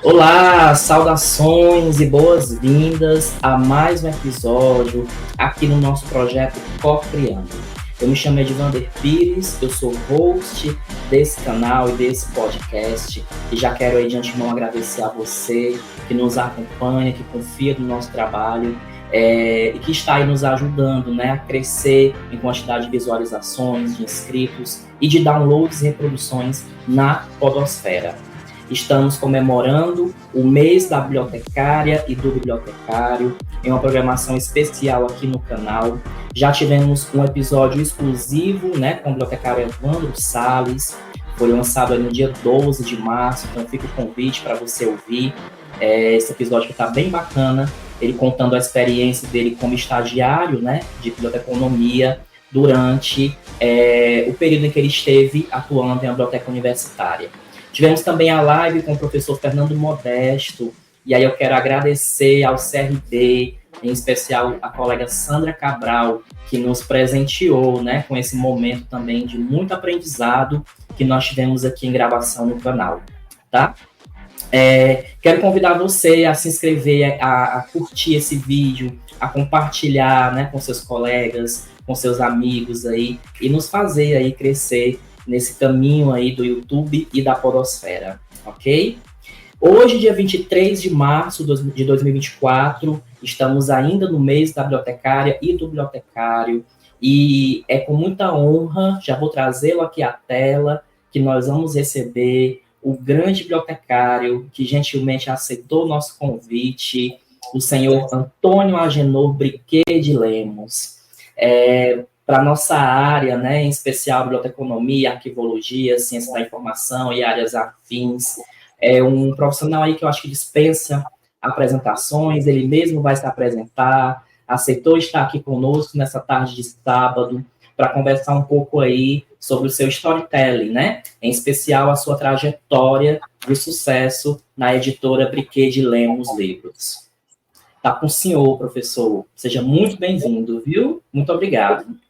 Olá, saudações e boas-vindas a mais um episódio aqui no nosso projeto Co-Criando. Eu me chamo Edvander Pires, eu sou host desse canal e desse podcast e já quero aí de antemão agradecer a você que nos acompanha, que confia no nosso trabalho e que está aí nos ajudando, né, a crescer em quantidade de visualizações, de inscritos e de downloads e reproduções na podosfera. Estamos comemorando o mês da bibliotecária e do bibliotecário em uma programação especial aqui no canal. Já tivemos um episódio exclusivo, né, com o bibliotecário Evandro Salles, foi lançado no dia 12 de março, então fica o convite para você ouvir esse episódio que está bem bacana, ele contando a experiência dele como estagiário, né, de biblioteconomia durante o período em que ele esteve atuando em uma biblioteca universitária. Tivemos também a live com o professor Fernando Modesto, e aí eu quero agradecer ao CRD, em especial a colega Sandra Cabral, que nos presenteou, né, com esse momento também de muito aprendizado que nós tivemos aqui em gravação no canal, tá? Quero convidar você a se inscrever, a curtir esse vídeo, a compartilhar, né, com seus colegas, com seus amigos aí, e nos fazer aí crescer nesse caminho aí do YouTube e da podosfera, ok? Hoje, dia 23 de março de 2024, estamos ainda no mês da bibliotecária e do bibliotecário, e é com muita honra, já vou trazê-lo aqui à tela, que nós vamos receber o grande bibliotecário que gentilmente aceitou o nosso convite, o senhor Antônio Agenor Briquet de Lemos. Para a nossa área, né, em especial biblioteconomia, arquivologia, ciência da informação e áreas afins, é um profissional aí que eu acho que dispensa apresentações, ele mesmo vai se apresentar, aceitou estar aqui conosco nessa tarde de sábado para conversar um pouco aí sobre o seu storytelling, né? Em especial a sua trajetória de sucesso na editora Briquet de Lemos Livros. Tá com o senhor, professor. Seja muito bem-vindo, viu? Muito obrigado.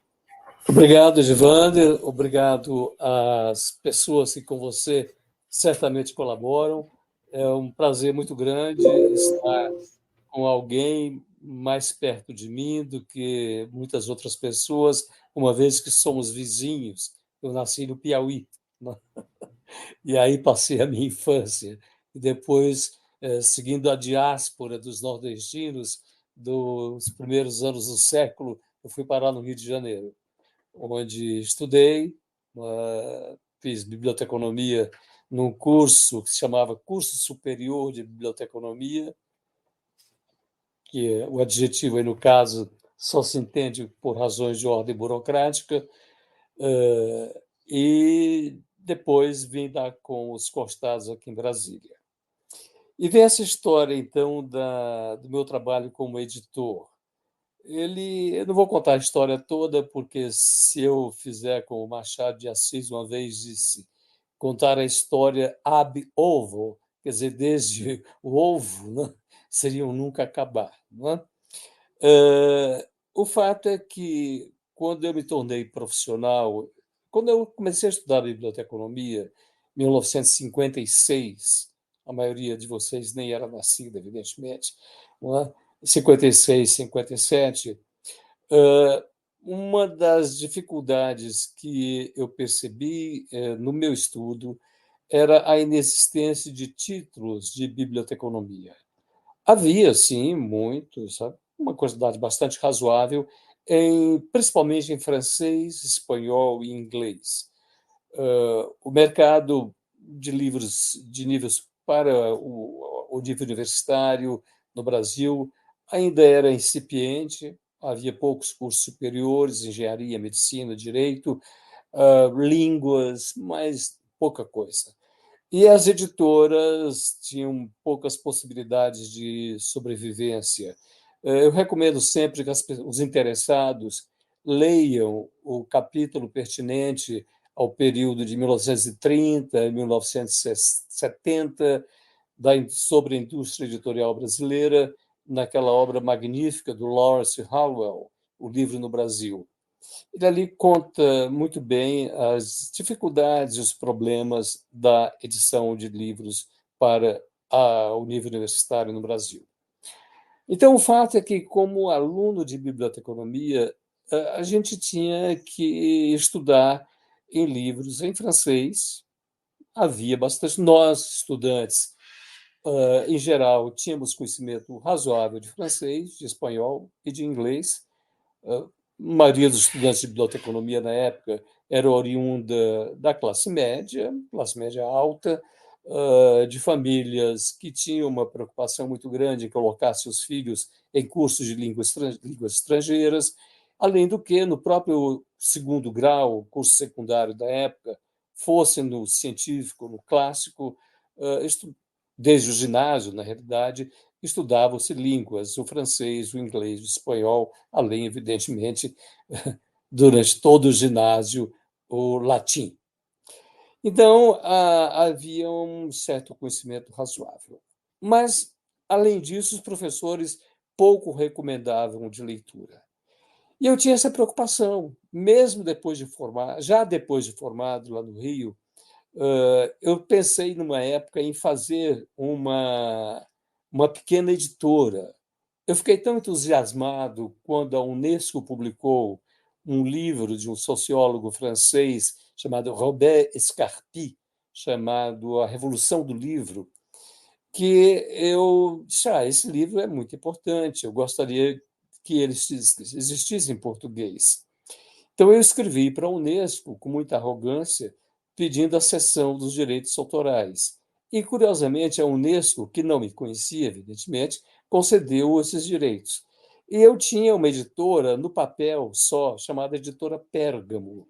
Obrigado, Edvander. Obrigado às pessoas que com você certamente colaboram. É um prazer muito grande estar com alguém mais perto de mim do que muitas outras pessoas, uma vez que somos vizinhos. Eu nasci no Piauí, né? E aí passei a minha infância. E depois, seguindo a diáspora dos nordestinos dos primeiros anos do século, eu fui parar no Rio de Janeiro, onde estudei, fiz biblioteconomia num curso que se chamava Curso Superior de Biblioteconomia, que o adjetivo aí, no caso, só se entende por razões de ordem burocrática, e depois vim dar com os costados aqui em Brasília. E vem essa história, então, do meu trabalho como editor. Eu não vou contar a história toda, porque se eu fizer como o Machado de Assis uma vez disse, contar a história ab ovo, quer dizer, desde o ovo, né, seria um nunca acabar. Não é? O fato é que, quando eu me tornei profissional, quando eu comecei a estudar biblioteconomia, em 1956, a maioria de vocês nem era nascida, evidentemente, não é? 56, 57, uma das dificuldades que eu percebi no meu estudo era a inexistência de títulos de biblioteconomia. Havia, sim, muitos, sabe? Uma quantidade bastante razoável, principalmente em francês, espanhol e inglês. O mercado de livros de níveis para o nível universitário no Brasil ainda era incipiente, havia poucos cursos superiores, engenharia, medicina, direito, línguas, mas pouca coisa. E as editoras tinham poucas possibilidades de sobrevivência. Eu recomendo sempre que os interessados leiam o capítulo pertinente ao período de 1930 e 1970 sobre a indústria editorial brasileira, naquela obra magnífica do Lawrence Hallwell, O Livro no Brasil. Ele ali conta muito bem as dificuldades e os problemas da edição de livros para ao nível universitário no Brasil. Então, o fato é que, como aluno de biblioteconomia, a gente tinha que estudar em livros em francês. Havia bastante. Nós, estudantes, em geral, tínhamos conhecimento razoável de francês, de espanhol e de inglês. A maioria dos estudantes de biblioteconomia na época era oriunda da classe média alta, de famílias que tinham uma preocupação muito grande em colocar seus filhos em cursos de línguas estrangeiras, além do que, no próprio segundo grau, curso secundário da época, fosse no científico, no clássico, desde o ginásio, na realidade, estudavam-se línguas, o francês, o inglês, o espanhol, além, evidentemente, durante todo o ginásio, o latim. Então, havia um certo conhecimento razoável. Mas, além disso, os professores pouco recomendavam de leitura. E eu tinha essa preocupação, mesmo depois de formar, já depois de formado lá no Rio, eu pensei numa época em fazer uma pequena editora. Eu fiquei tão entusiasmado quando a Unesco publicou um livro de um sociólogo francês chamado Robert Escarpy, chamado A Revolução do Livro, que eu disse, esse livro é muito importante, eu gostaria que ele existisse em português. Então, eu escrevi para a Unesco, com muita arrogância, pedindo a cessão dos direitos autorais. E, curiosamente, a Unesco, que não me conhecia, evidentemente, concedeu esses direitos. E eu tinha uma editora no papel só, chamada Editora Pérgamo,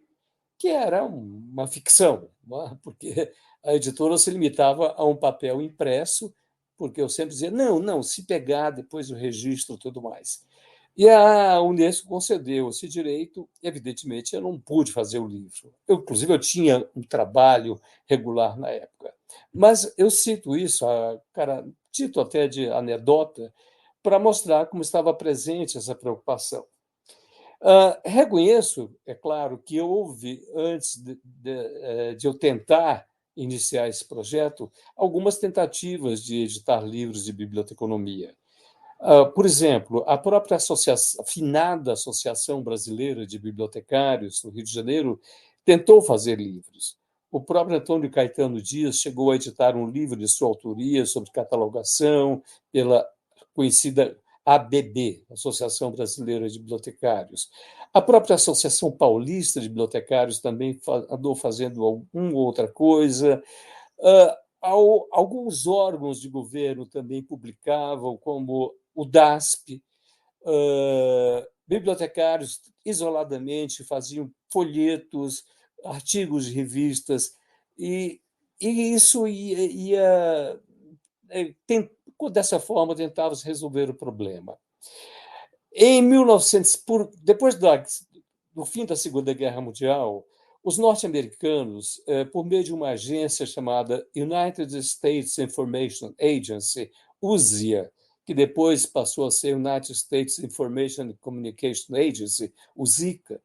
que era uma ficção, porque a editora se limitava a um papel impresso, porque eu sempre dizia, não, se pegar depois o registro e tudo mais. E a Unesco concedeu esse direito, evidentemente eu não pude fazer o livro. Inclusive, eu tinha um trabalho regular na época. Mas eu cito isso, título até de anedota, para mostrar como estava presente essa preocupação. Reconheço, é claro, que houve, antes de eu tentar iniciar esse projeto, algumas tentativas de editar livros de biblioteconomia. Por exemplo, a própria afinada Associação Brasileira de Bibliotecários, no Rio de Janeiro, tentou fazer livros. O próprio Antônio Caetano Dias chegou a editar um livro de sua autoria sobre catalogação pela conhecida ABB, Associação Brasileira de Bibliotecários. A própria Associação Paulista de Bibliotecários também andou fazendo alguma outra coisa. Alguns órgãos de governo também publicavam, como o DASP, bibliotecários isoladamente faziam folhetos, artigos de revistas, e isso ia dessa forma, tentava-se resolver o problema. Em 1900, depois do fim da Segunda Guerra Mundial, os norte-americanos, por meio de uma agência chamada United States Information Agency, USIA, que depois passou a ser United States Information and Communication Agency, USICA,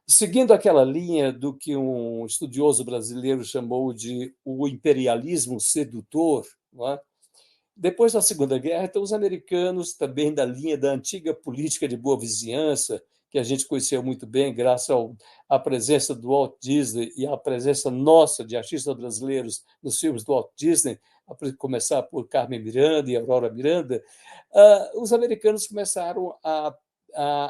seguindo aquela linha do que um estudioso brasileiro chamou de o imperialismo sedutor, não é? Depois da Segunda Guerra, então, os americanos, também da linha da antiga política de boa vizinhança, que a gente conheceu muito bem, graças à presença do Walt Disney e à presença nossa de artistas brasileiros nos filmes do Walt Disney, a começar por Carmen Miranda e Aurora Miranda, os americanos começaram a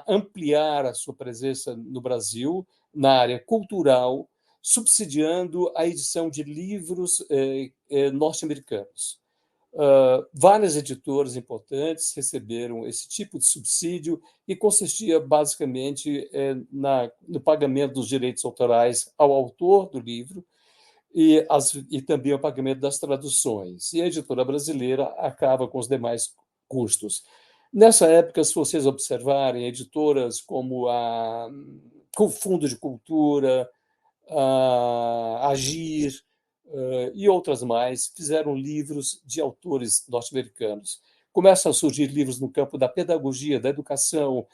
ampliar a sua presença no Brasil, na área cultural, subsidiando a edição de livros norte-americanos. Várias editoras importantes receberam esse tipo de subsídio e consistia basicamente no pagamento dos direitos autorais ao autor do livro e também o pagamento das traduções. E a editora brasileira acaba com os demais custos. Nessa época, se vocês observarem, editoras como o Fundo de Cultura, a Agir, e outras mais, fizeram livros de autores norte-americanos. Começam a surgir livros no campo da pedagogia, da educação,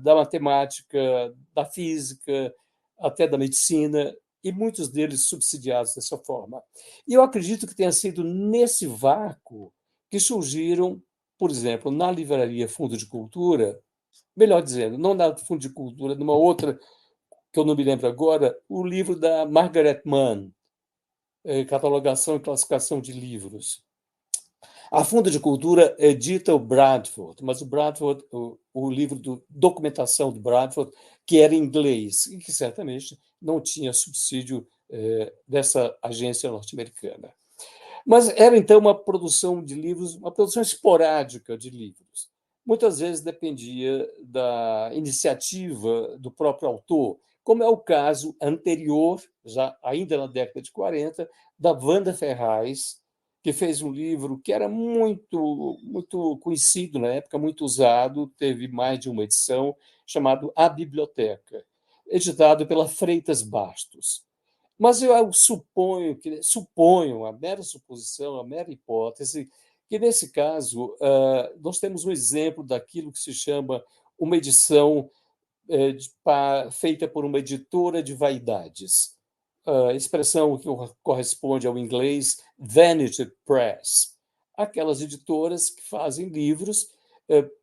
da matemática, da física, até da medicina, e muitos deles subsidiados dessa forma. E eu acredito que tenha sido nesse vácuo que surgiram, por exemplo, na livraria Fundo de Cultura, melhor dizendo, não na Fundo de Cultura, numa outra, que eu não me lembro agora, o livro da Margaret Mann, Catalogação e Classificação de Livros. A Fundo de Cultura edita o Bradford, mas o Bradford, o livro de documentação do Bradford, que era em inglês, e que certamente não tinha subsídio dessa agência norte-americana. Mas era, então, uma produção de livros, uma produção esporádica de livros. Muitas vezes dependia da iniciativa do próprio autor, como é o caso anterior, já ainda na década de 40, da Wanda Ferraz, que fez um livro que era muito conhecido na época, muito usado, teve mais de uma edição, chamado A Biblioteca, editado pela Freitas Bastos. Mas eu suponho, a mera suposição, a mera hipótese, que nesse caso nós temos um exemplo daquilo que se chama uma edição feita por uma editora de vaidades, expressão que corresponde ao inglês Vanity Press, aquelas editoras que fazem livros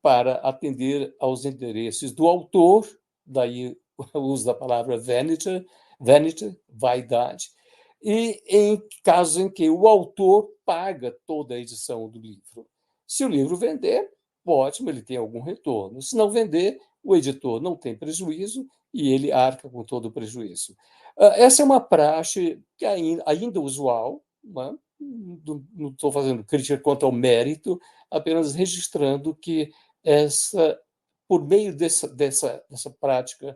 para atender aos interesses do autor, daí o uso da palavra vanity, vaidade, e em casos em que o autor paga toda a edição do livro. Se o livro vender, ótimo, ele tem algum retorno. Se não vender, o editor não tem prejuízo e ele arca com todo o prejuízo. Essa é uma praxe que ainda usual, né? Não estou fazendo crítica quanto ao mérito, apenas registrando que por meio dessa prática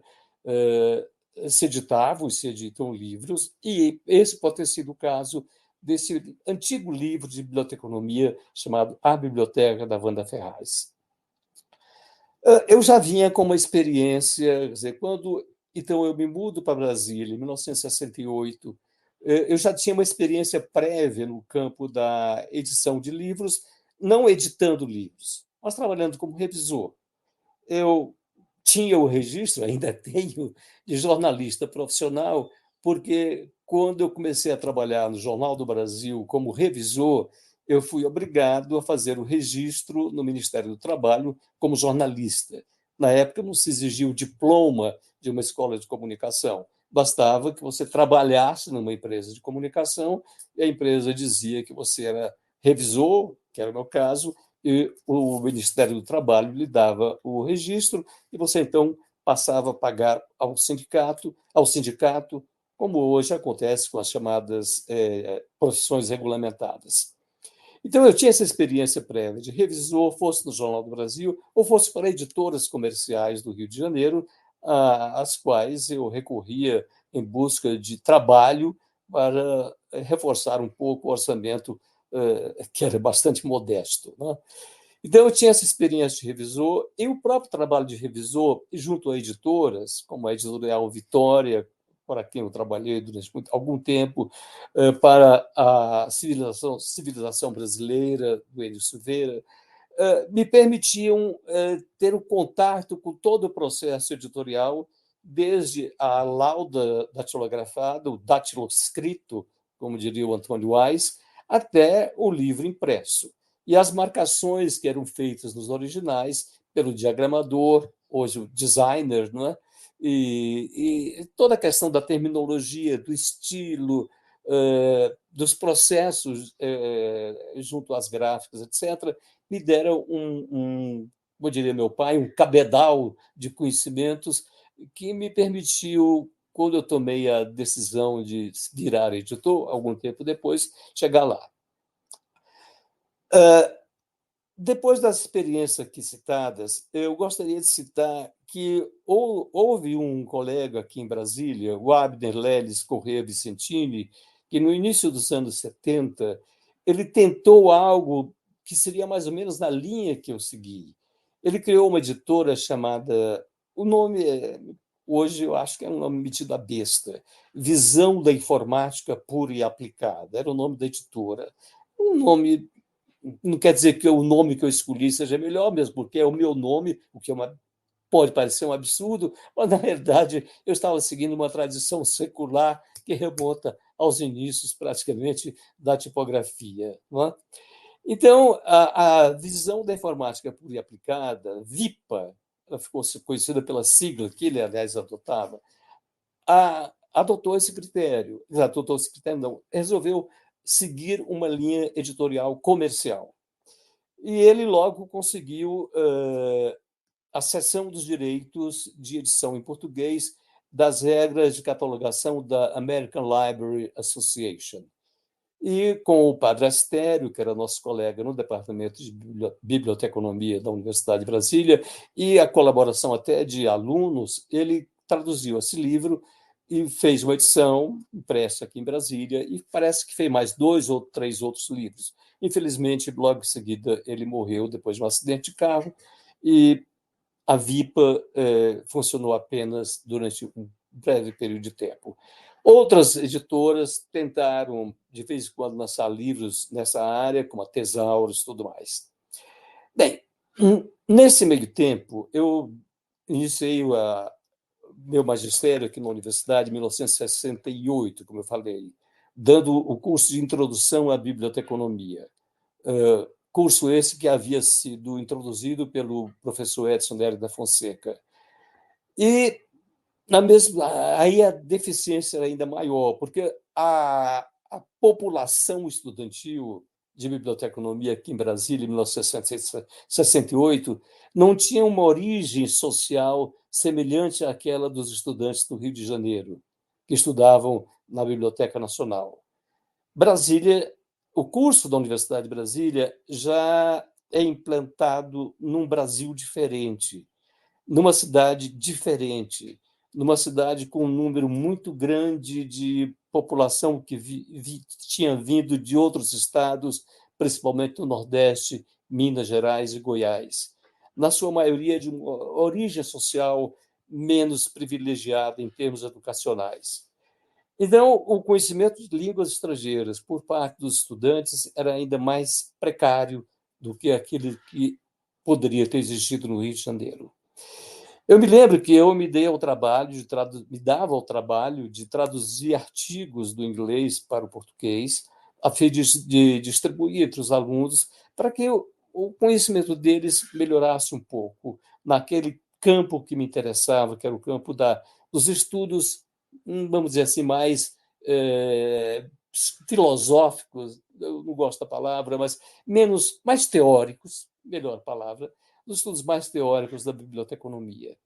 se editavam e se editam livros, e esse pode ter sido o caso desse antigo livro de biblioteconomia chamado A Biblioteca, da Wanda Ferraz. Eu já vinha com uma experiência, quer dizer, então eu me mudo para Brasília, em 1968, eu já tinha uma experiência prévia no campo da edição de livros, não editando livros, mas trabalhando como revisor. Eu tinha o registro, ainda tenho, de jornalista profissional, porque quando eu comecei a trabalhar no Jornal do Brasil como revisor, eu fui obrigado a fazer o registro no Ministério do Trabalho como jornalista. Na época não se exigia o diploma de uma escola de comunicação, bastava que você trabalhasse numa empresa de comunicação e a empresa dizia que você era revisor, que era o meu caso, e o Ministério do Trabalho lhe dava o registro e você, então, passava a pagar ao sindicato, como hoje acontece com as chamadas profissões regulamentadas. Então, eu tinha essa experiência prévia de revisor, fosse no Jornal do Brasil ou fosse para editoras comerciais do Rio de Janeiro, às quais eu recorria em busca de trabalho para reforçar um pouco o orçamento, que era bastante modesto, né? Então, eu tinha essa experiência de revisor e o próprio trabalho de revisor, junto a editoras, como a Editorial Vitória, para quem eu trabalhei durante algum tempo, para a Civilização Brasileira, do Enio Silveira, me permitiam ter o contato com todo o processo editorial, desde a lauda datilografada, o datiloscrito, como diria o Antônio Wise, até o livro impresso. E as marcações que eram feitas nos originais pelo diagramador, hoje o designer, não é? E toda a questão da terminologia, do estilo, dos processos junto às gráficas, etc., me deram como diria meu pai, um cabedal de conhecimentos que me permitiu, quando eu tomei a decisão de virar editor, algum tempo depois, chegar lá. Depois das experiências aqui citadas, eu gostaria de citar que houve um colega aqui em Brasília, o Abner Leles Corrêa Vicentini, que no início dos anos 70, ele tentou algo que seria mais ou menos na linha que eu segui. Ele criou uma editora chamada, o nome hoje eu acho que é um nome metido à besta, Visão da Informática Pura e Aplicada, era o nome da editora. Um nome, não quer dizer que o nome que eu escolhi seja melhor, mesmo porque é o meu nome, o que pode parecer um absurdo, mas, na verdade, eu estava seguindo uma tradição secular que remonta aos inícios, praticamente, da tipografia. Não é? Então, a visão da informática pura e aplicada, VIPA, ela ficou conhecida pela sigla que ele, aliás, adotava, adotou esse critério. Adotou esse critério, não, resolveu seguir uma linha editorial comercial. E ele logo conseguiu a cessão dos direitos de edição em português das regras de catalogação da American Library Association. E com o padre Astério, que era nosso colega no departamento de biblioteconomia da Universidade de Brasília, e a colaboração até de alunos, ele traduziu esse livro e fez uma edição impressa aqui em Brasília, e parece que fez mais 2 ou 3 outros livros. Infelizmente, logo em seguida, ele morreu depois de um acidente de carro, e a VIPA funcionou apenas durante um breve período de tempo. Outras editoras tentaram, de vez em quando, lançar livros nessa área, como a Tesauros e tudo mais. Bem, nesse meio tempo, eu iniciei meu magistério aqui na universidade em 1968, como eu falei, dando o curso de Introdução à Biblioteconomia. Curso esse que havia sido introduzido pelo professor Edson Nery da Fonseca. E aí a deficiência era ainda maior, porque a população estudantil de biblioteconomia aqui em Brasília, em 1968, não tinha uma origem social semelhante àquela dos estudantes do Rio de Janeiro, que estudavam na Biblioteca Nacional. Brasília, o curso da Universidade de Brasília já é implantado num Brasil diferente, numa cidade diferente, numa cidade com um número muito grande de população que tinha vindo de outros estados, principalmente do Nordeste, Minas Gerais e Goiás. Na sua maioria, de uma origem social menos privilegiada em termos educacionais. Então, o conhecimento de línguas estrangeiras por parte dos estudantes era ainda mais precário do que aquele que poderia ter existido no Rio de Janeiro. Eu me lembro que eu me dava ao trabalho de traduzir artigos do inglês para o português, a fim de distribuir entre os alunos, para que o conhecimento deles melhorasse um pouco naquele campo que me interessava, que era o campo dos estudos, vamos dizer assim, mais filosóficos, eu não gosto da palavra, mas mais teóricos, melhor palavra, dos estudos mais teóricos da biblioteconomia.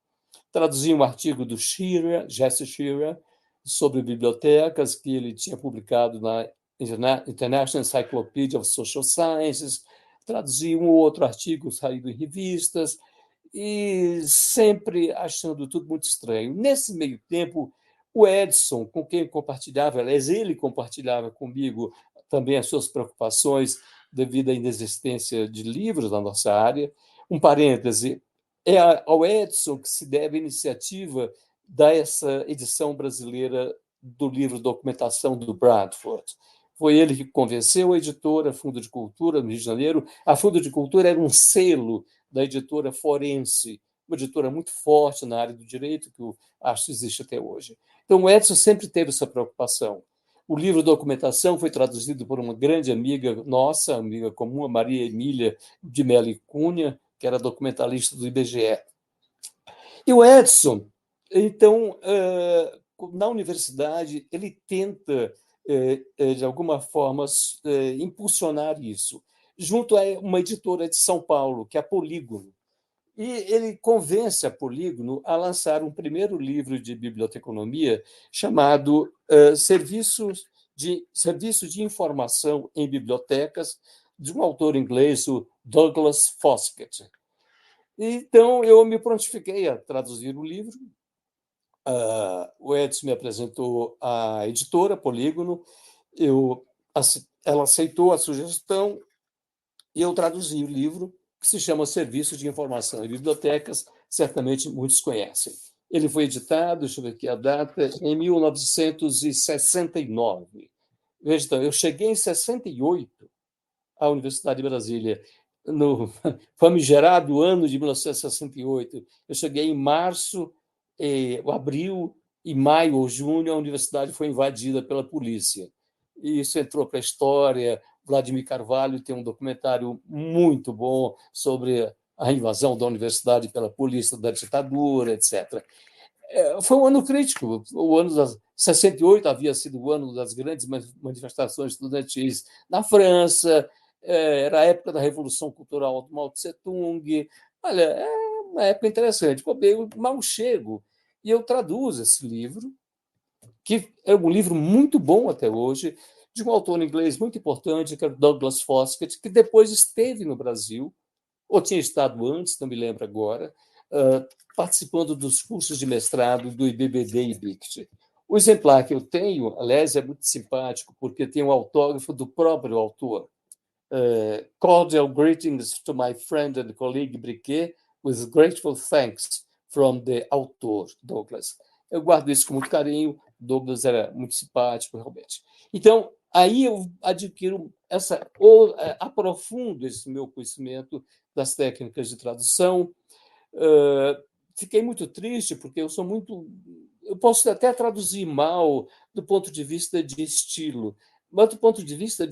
Traduzi um artigo do Jesse Shearer, sobre bibliotecas, que ele tinha publicado na International Encyclopedia of Social Sciences, traduzi um ou outro artigo saído em revistas, e sempre achando tudo muito estranho. Nesse meio tempo, o Edson, com quem compartilhava, aliás, ele compartilhava comigo também as suas preocupações devido à inexistência de livros na nossa área. Um parêntese, é ao Edson que se deve a iniciativa dessa edição brasileira do livro Documentação do Bradford. Foi ele que convenceu a editora Fundo de Cultura, no Rio de Janeiro. A Fundo de Cultura era um selo da editora Forense, uma editora muito forte na área do direito, que eu acho que existe até hoje. Então, o Edson sempre teve essa preocupação. O livro Documentação foi traduzido por uma grande amiga nossa, amiga comum, a Maria Emília de Mello e Cunha, que era documentalista do IBGE. E o Edson, então, na universidade, ele tenta, de alguma forma, impulsionar isso, junto a uma editora de São Paulo, que é a Polígono. E ele convence a Polígono a lançar um primeiro livro de biblioteconomia chamado Serviço de Informação em Bibliotecas, de um autor inglês, o Douglas Foskett. Então, eu me prontifiquei a traduzir o livro. O Edson me apresentou a editora Polígono, ela aceitou a sugestão e eu traduzi o livro, que se chama Serviço de Informação em Bibliotecas, certamente muitos conhecem. Ele foi editado, deixa eu ver aqui a data, em 1969. Veja, então, eu cheguei em 68 à Universidade de Brasília, no famigerado ano de 1968. Eu cheguei em março, abril, em maio ou junho, a universidade foi invadida pela polícia. E isso entrou para a história. Vladimir Carvalho tem um documentário muito bom sobre a invasão da universidade pela polícia da ditadura, etc. Foi um ano crítico. O ano das 68 havia sido o ano das grandes manifestações estudantis na França, era a época da Revolução Cultural do Mao Tse-tung. Olha, é uma época interessante. Pô, eu mal chego e eu traduzo esse livro, que é um livro muito bom até hoje, de um autor inglês muito importante, que é Douglas Foskett, que depois esteve no Brasil, ou tinha estado antes, não me lembro agora, participando dos cursos de mestrado do IBBD e IBICT. O exemplar que eu tenho, aliás, é muito simpático, porque tem um autógrafo do próprio autor. Cordial greetings to my friend and colleague Briquet, with grateful thanks from the autor, Douglas. Eu guardo isso com muito carinho. Douglas era muito simpático, realmente. Então, aí eu adquiro ou aprofundo esse meu conhecimento das técnicas de tradução. Fiquei muito triste, porque eu posso até traduzir mal do ponto de vista de estilo, mas do ponto de vista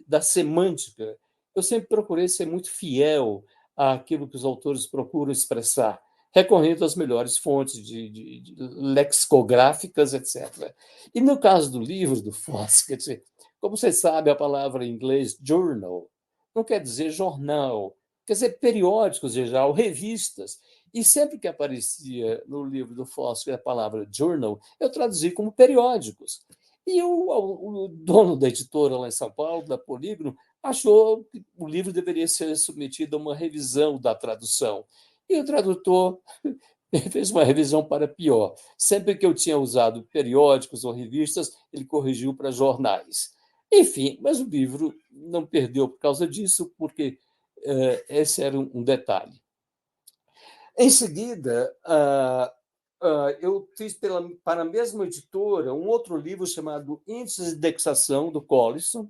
da semântica, eu sempre procurei ser muito fiel àquilo que os autores procuram expressar, recorrendo às melhores fontes de lexicográficas, etc. E no caso do livro do Foskett, como você sabe, a palavra em inglês journal não quer dizer jornal, quer dizer periódicos, geral, revistas. E sempre que aparecia no livro do Foskett a palavra journal, eu traduzi como periódicos. E o dono da editora lá em São Paulo, da Polígono, achou que o livro deveria ser submetido a uma revisão da tradução. E o tradutor fez uma revisão para pior. Sempre que eu tinha usado periódicos ou revistas, ele corrigiu para jornais. Enfim, mas o livro não perdeu por causa disso, porque esse era um detalhe. Em seguida, eu fiz para a mesma editora um outro livro chamado Índices de Indexação, do Collison,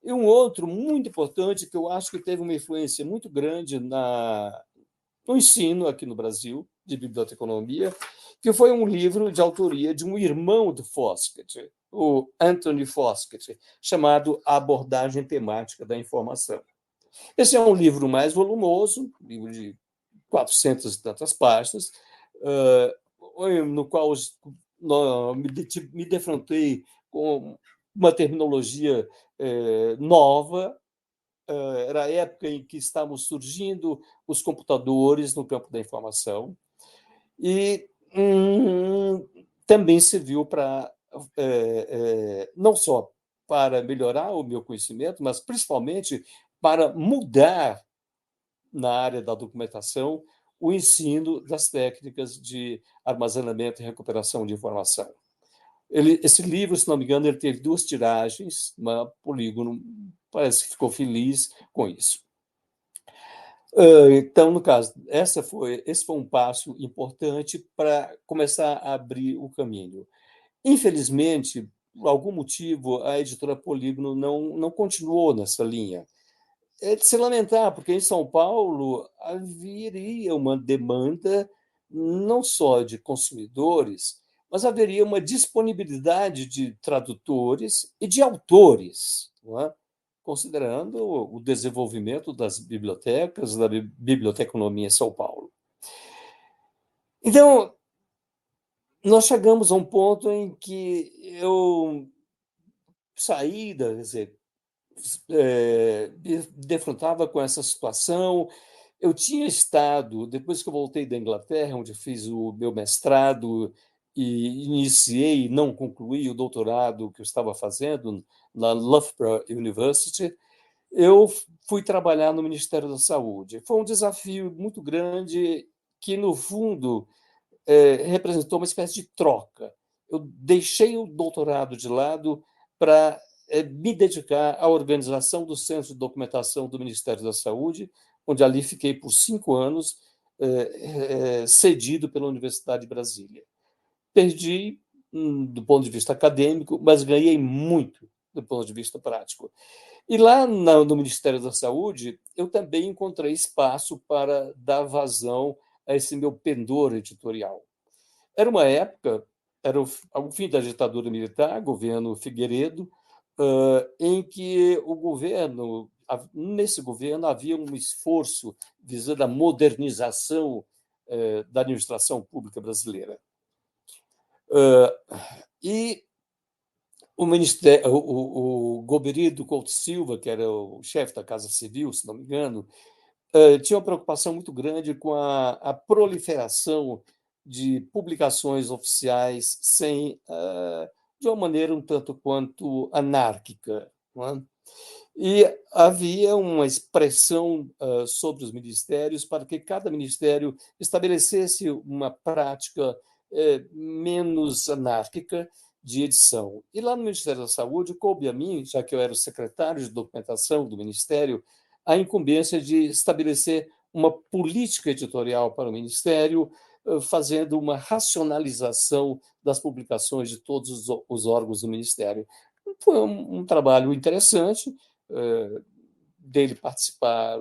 e um outro muito importante que eu acho que teve uma influência muito grande no ensino aqui no Brasil, de biblioteconomia, que foi um livro de autoria de um irmão do Foskett, o Anthony Foskett, chamado A Abordagem Temática da Informação. Esse é um livro mais volumoso, um livro de 400 e tantas páginas, no qual me defrontei com uma terminologia nova. Era a época em que estavam surgindo os computadores no campo da informação, e também serviu para não só para melhorar o meu conhecimento, mas principalmente para mudar na área da documentação o ensino das técnicas de armazenamento e recuperação de informação. Esse livro, se não me engano, ele teve 2 tiragens, uma Polígono parece que ficou feliz com isso. Então, no caso, esse foi um passo importante para começar a abrir o caminho. Infelizmente, por algum motivo, a editora Polígono não continuou nessa linha. É de se lamentar, porque em São Paulo haveria uma demanda não só de consumidores, mas haveria uma disponibilidade de tradutores e de autores, não é? Considerando o desenvolvimento das bibliotecas, da biblioteconomia em São Paulo. Então, nós chegamos a um ponto em que eu saí, quer dizer, me defrontava com essa situação. Eu tinha estado, depois que eu voltei da Inglaterra, onde fiz o meu mestrado e iniciei, não concluí o doutorado que eu estava fazendo na Loughborough University, eu fui trabalhar no Ministério da Saúde. Foi um desafio muito grande que, no fundo, representou uma espécie de troca. Eu deixei o doutorado de lado para me dedicar à organização do Centro de Documentação do Ministério da Saúde, onde ali fiquei por 5 anos, cedido pela Universidade de Brasília. Perdi do ponto de vista acadêmico, mas ganhei muito do ponto de vista prático. E lá no Ministério da Saúde, eu também encontrei espaço para dar vazão a esse meu pendor editorial. Era uma época era o fim da ditadura militar, governo Figueiredo, em que nesse governo havia um esforço visando a modernização da administração pública brasileira. E o ministério, o Goberido Couto Silva, que era o chefe da Casa Civil, se não me engano, tinha uma preocupação muito grande com a proliferação de publicações oficiais de uma maneira um tanto quanto anárquica, não é? E havia uma expressão sobre os ministérios para que cada ministério estabelecesse uma prática menos anárquica de edição. E lá no Ministério da Saúde, coube a mim, já que eu era o secretário de documentação do Ministério, a incumbência de estabelecer uma política editorial para o Ministério, fazendo uma racionalização das publicações de todos os órgãos do Ministério. Foi um trabalho interessante, dele participar,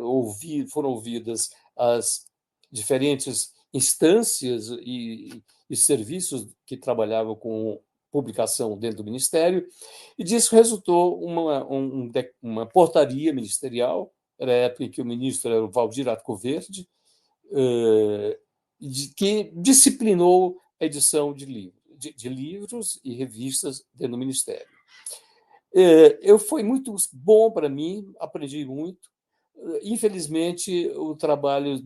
foram ouvidas as diferentes instâncias e serviços que trabalhavam com publicação dentro do Ministério, e disso resultou uma portaria ministerial, era a época em que o ministro era o Valdir Arcoverde, que disciplinou a edição de livros e revistas dentro do Ministério. Foi muito bom para mim, aprendi muito. Infelizmente, o trabalho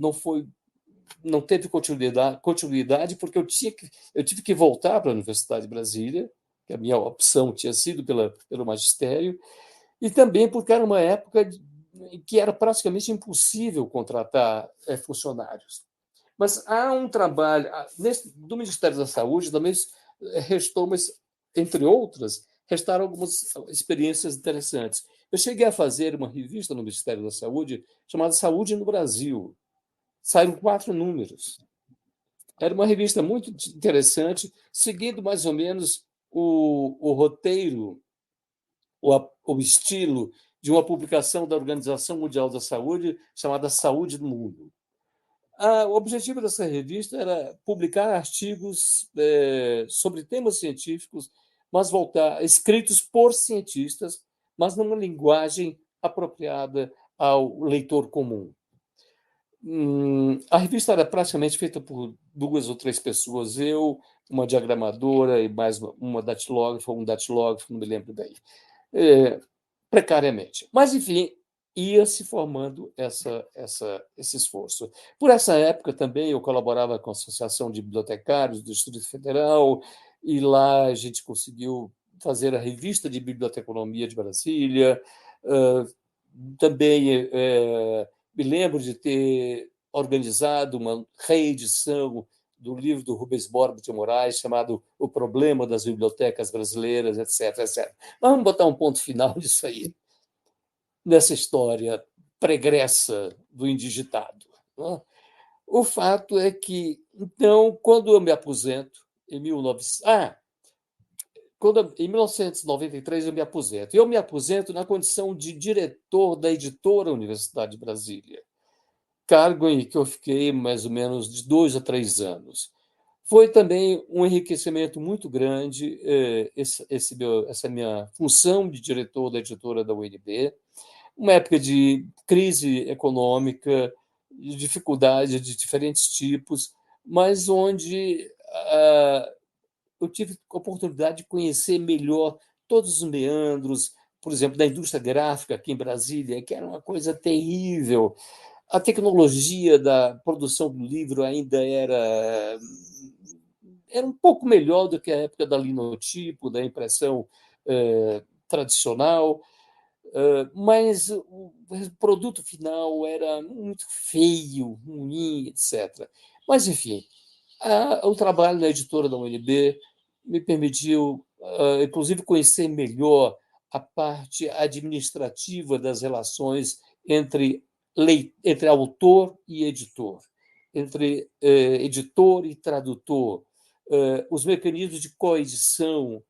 não teve continuidade porque eu tive que voltar para a Universidade de Brasília, que a minha opção tinha sido pelo magistério, e também porque era uma época em que era praticamente impossível contratar funcionários. Mas há um trabalho do Ministério da Saúde, também restou, mas, entre outras, restaram algumas experiências interessantes. Eu cheguei a fazer uma revista no Ministério da Saúde chamada Saúde no Brasil. Saíram 4 números. Era uma revista muito interessante, seguindo mais ou menos o roteiro, o estilo de uma publicação da Organização Mundial da Saúde chamada Saúde do Mundo. O objetivo dessa revista era publicar artigos sobre temas científicos, mas escritos por cientistas, mas numa linguagem apropriada ao leitor comum. A revista era praticamente feita por 2 ou 3 pessoas, eu, uma diagramadora e mais uma datilógrafa, um datilógrafo, não me lembro bem, precariamente. Mas, enfim, ia se formando esse esforço. Por essa época também eu colaborava com a Associação de Bibliotecários do Distrito Federal, e lá a gente conseguiu fazer a Revista de Biblioteconomia de Brasília. Também me lembro de ter organizado uma reedição do livro do Rubens Borba de Moraes, chamado O Problema das Bibliotecas Brasileiras, etc, etc. Mas vamos botar um ponto final nisso aí, nessa história pregressa do indigitado. O fato é que, então, quando eu me aposento, em 1993 eu me aposento. Eu me aposento na condição de diretor da editora Universidade de Brasília, cargo em que eu fiquei mais ou menos de 2 a 3 anos. Foi também um enriquecimento muito grande essa minha função de diretor da editora da UNB, uma época de crise econômica, de dificuldade de diferentes tipos, mas onde eu tive a oportunidade de conhecer melhor todos os meandros, por exemplo, da indústria gráfica aqui em Brasília, que era uma coisa terrível. A tecnologia da produção do livro ainda era um pouco melhor do que a época da linotipo, da impressão tradicional, mas o produto final era muito feio, ruim, etc. Mas, enfim, o trabalho na editora da UNB me permitiu, inclusive, conhecer melhor a parte administrativa das relações entre autor e editor, entre editor e tradutor, os mecanismos de coedição,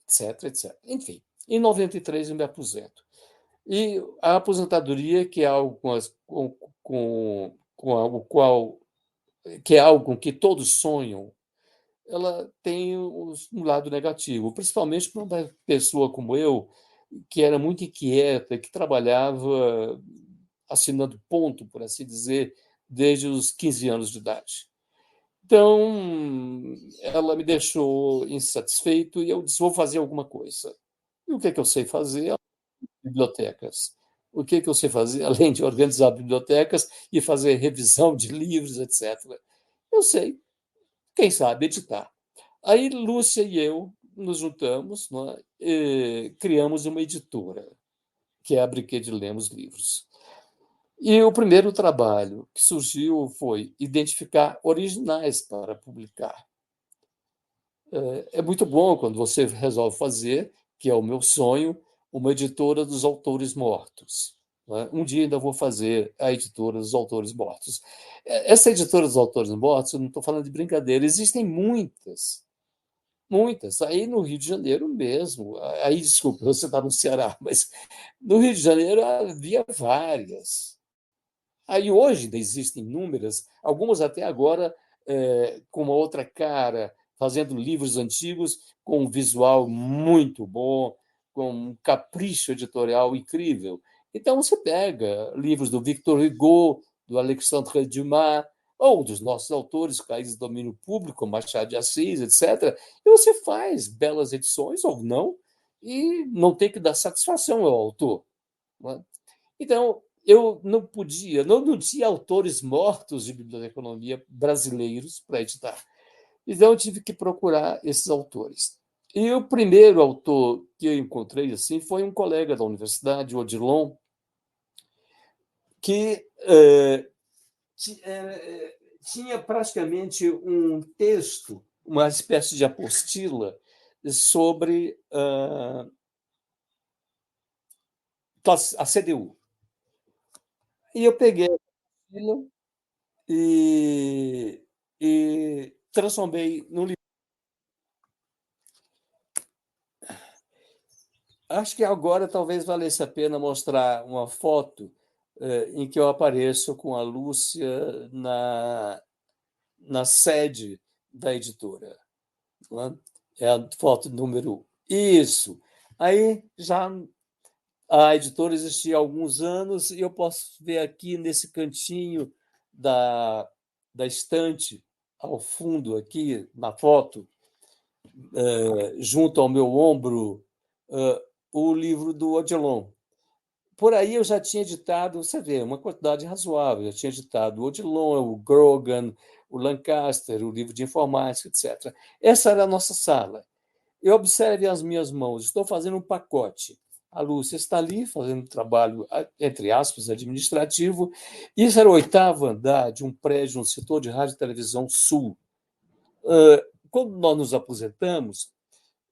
etc, etc. Enfim, em 93 eu me aposento. E a aposentadoria, que é algo com algo que é algo com que todos sonham, ela tem um lado negativo, principalmente para uma pessoa como eu, que era muito inquieta, que trabalhava assinando ponto, por assim dizer, desde os 15 anos de idade. Então, ela me deixou insatisfeito e eu disse: vou fazer alguma coisa. E o que é que eu sei fazer? Bibliotecas. O que é que eu sei fazer, além de organizar bibliotecas e fazer revisão de livros, etc. Eu sei, quem sabe, editar. Aí Lúcia e eu nos juntamos, não é? E criamos uma editora, que é a Brinquedo Lemos Livros. E o primeiro trabalho que surgiu foi identificar originais para publicar. É muito bom quando você resolve fazer, que é o meu sonho, uma editora dos autores mortos. Não é? Um dia ainda vou fazer a editora dos autores mortos. Essa editora dos autores mortos, eu não estou falando de brincadeira, existem muitas, muitas. Aí no Rio de Janeiro mesmo, aí desculpa, você está no Ceará, mas no Rio de Janeiro havia várias. Aí hoje ainda existem inúmeras, algumas até agora com uma outra cara, fazendo livros antigos com um visual muito bom, com um capricho editorial incrível. Então você pega livros do Victor Hugo, do Alexandre Dumas, ou dos nossos autores caídos do domínio público, Machado de Assis, etc., e você faz belas edições ou não, e não tem que dar satisfação ao autor. Não é? Então, eu não podia, não tinha autores mortos de biblioteconomia brasileiros para editar. Então, eu tive que procurar esses autores. E o primeiro autor que eu encontrei assim foi um colega da universidade, Odilon, que tinha praticamente um texto, uma espécie de apostila sobre a CDU. E eu peguei aquilo e, e transformei num livro. Acho que agora talvez valesse a pena mostrar uma foto em que eu apareço com a Lúcia na sede da editora. Não é? É a foto número. Isso. Aí já a editora existia há alguns anos e eu posso ver aqui nesse cantinho da estante, ao fundo, aqui na foto, junto ao meu ombro, o livro do Odilon. Por aí eu já tinha editado, você vê, uma quantidade razoável. Eu tinha editado o Odilon, o Grogan, o Lancaster, o livro de informática, etc. Essa era a nossa sala. E observe as minhas mãos, estou fazendo um pacote. A Lúcia está ali fazendo um trabalho, entre aspas, administrativo. Isso era o 8º andar de um prédio no setor de rádio e televisão sul. Quando nós nos aposentamos,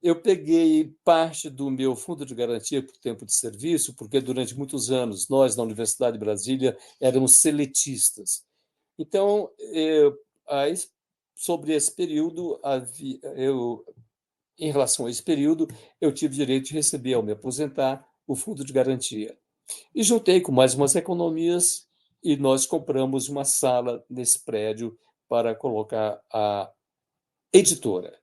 eu peguei parte do meu fundo de garantia por tempo de serviço, porque durante muitos anos nós, na Universidade de Brasília, éramos seletistas. Então, sobre esse período, em relação a esse período, eu tive direito de receber, ao me aposentar, o fundo de garantia. E juntei com mais umas economias e nós compramos uma sala nesse prédio para colocar a editora.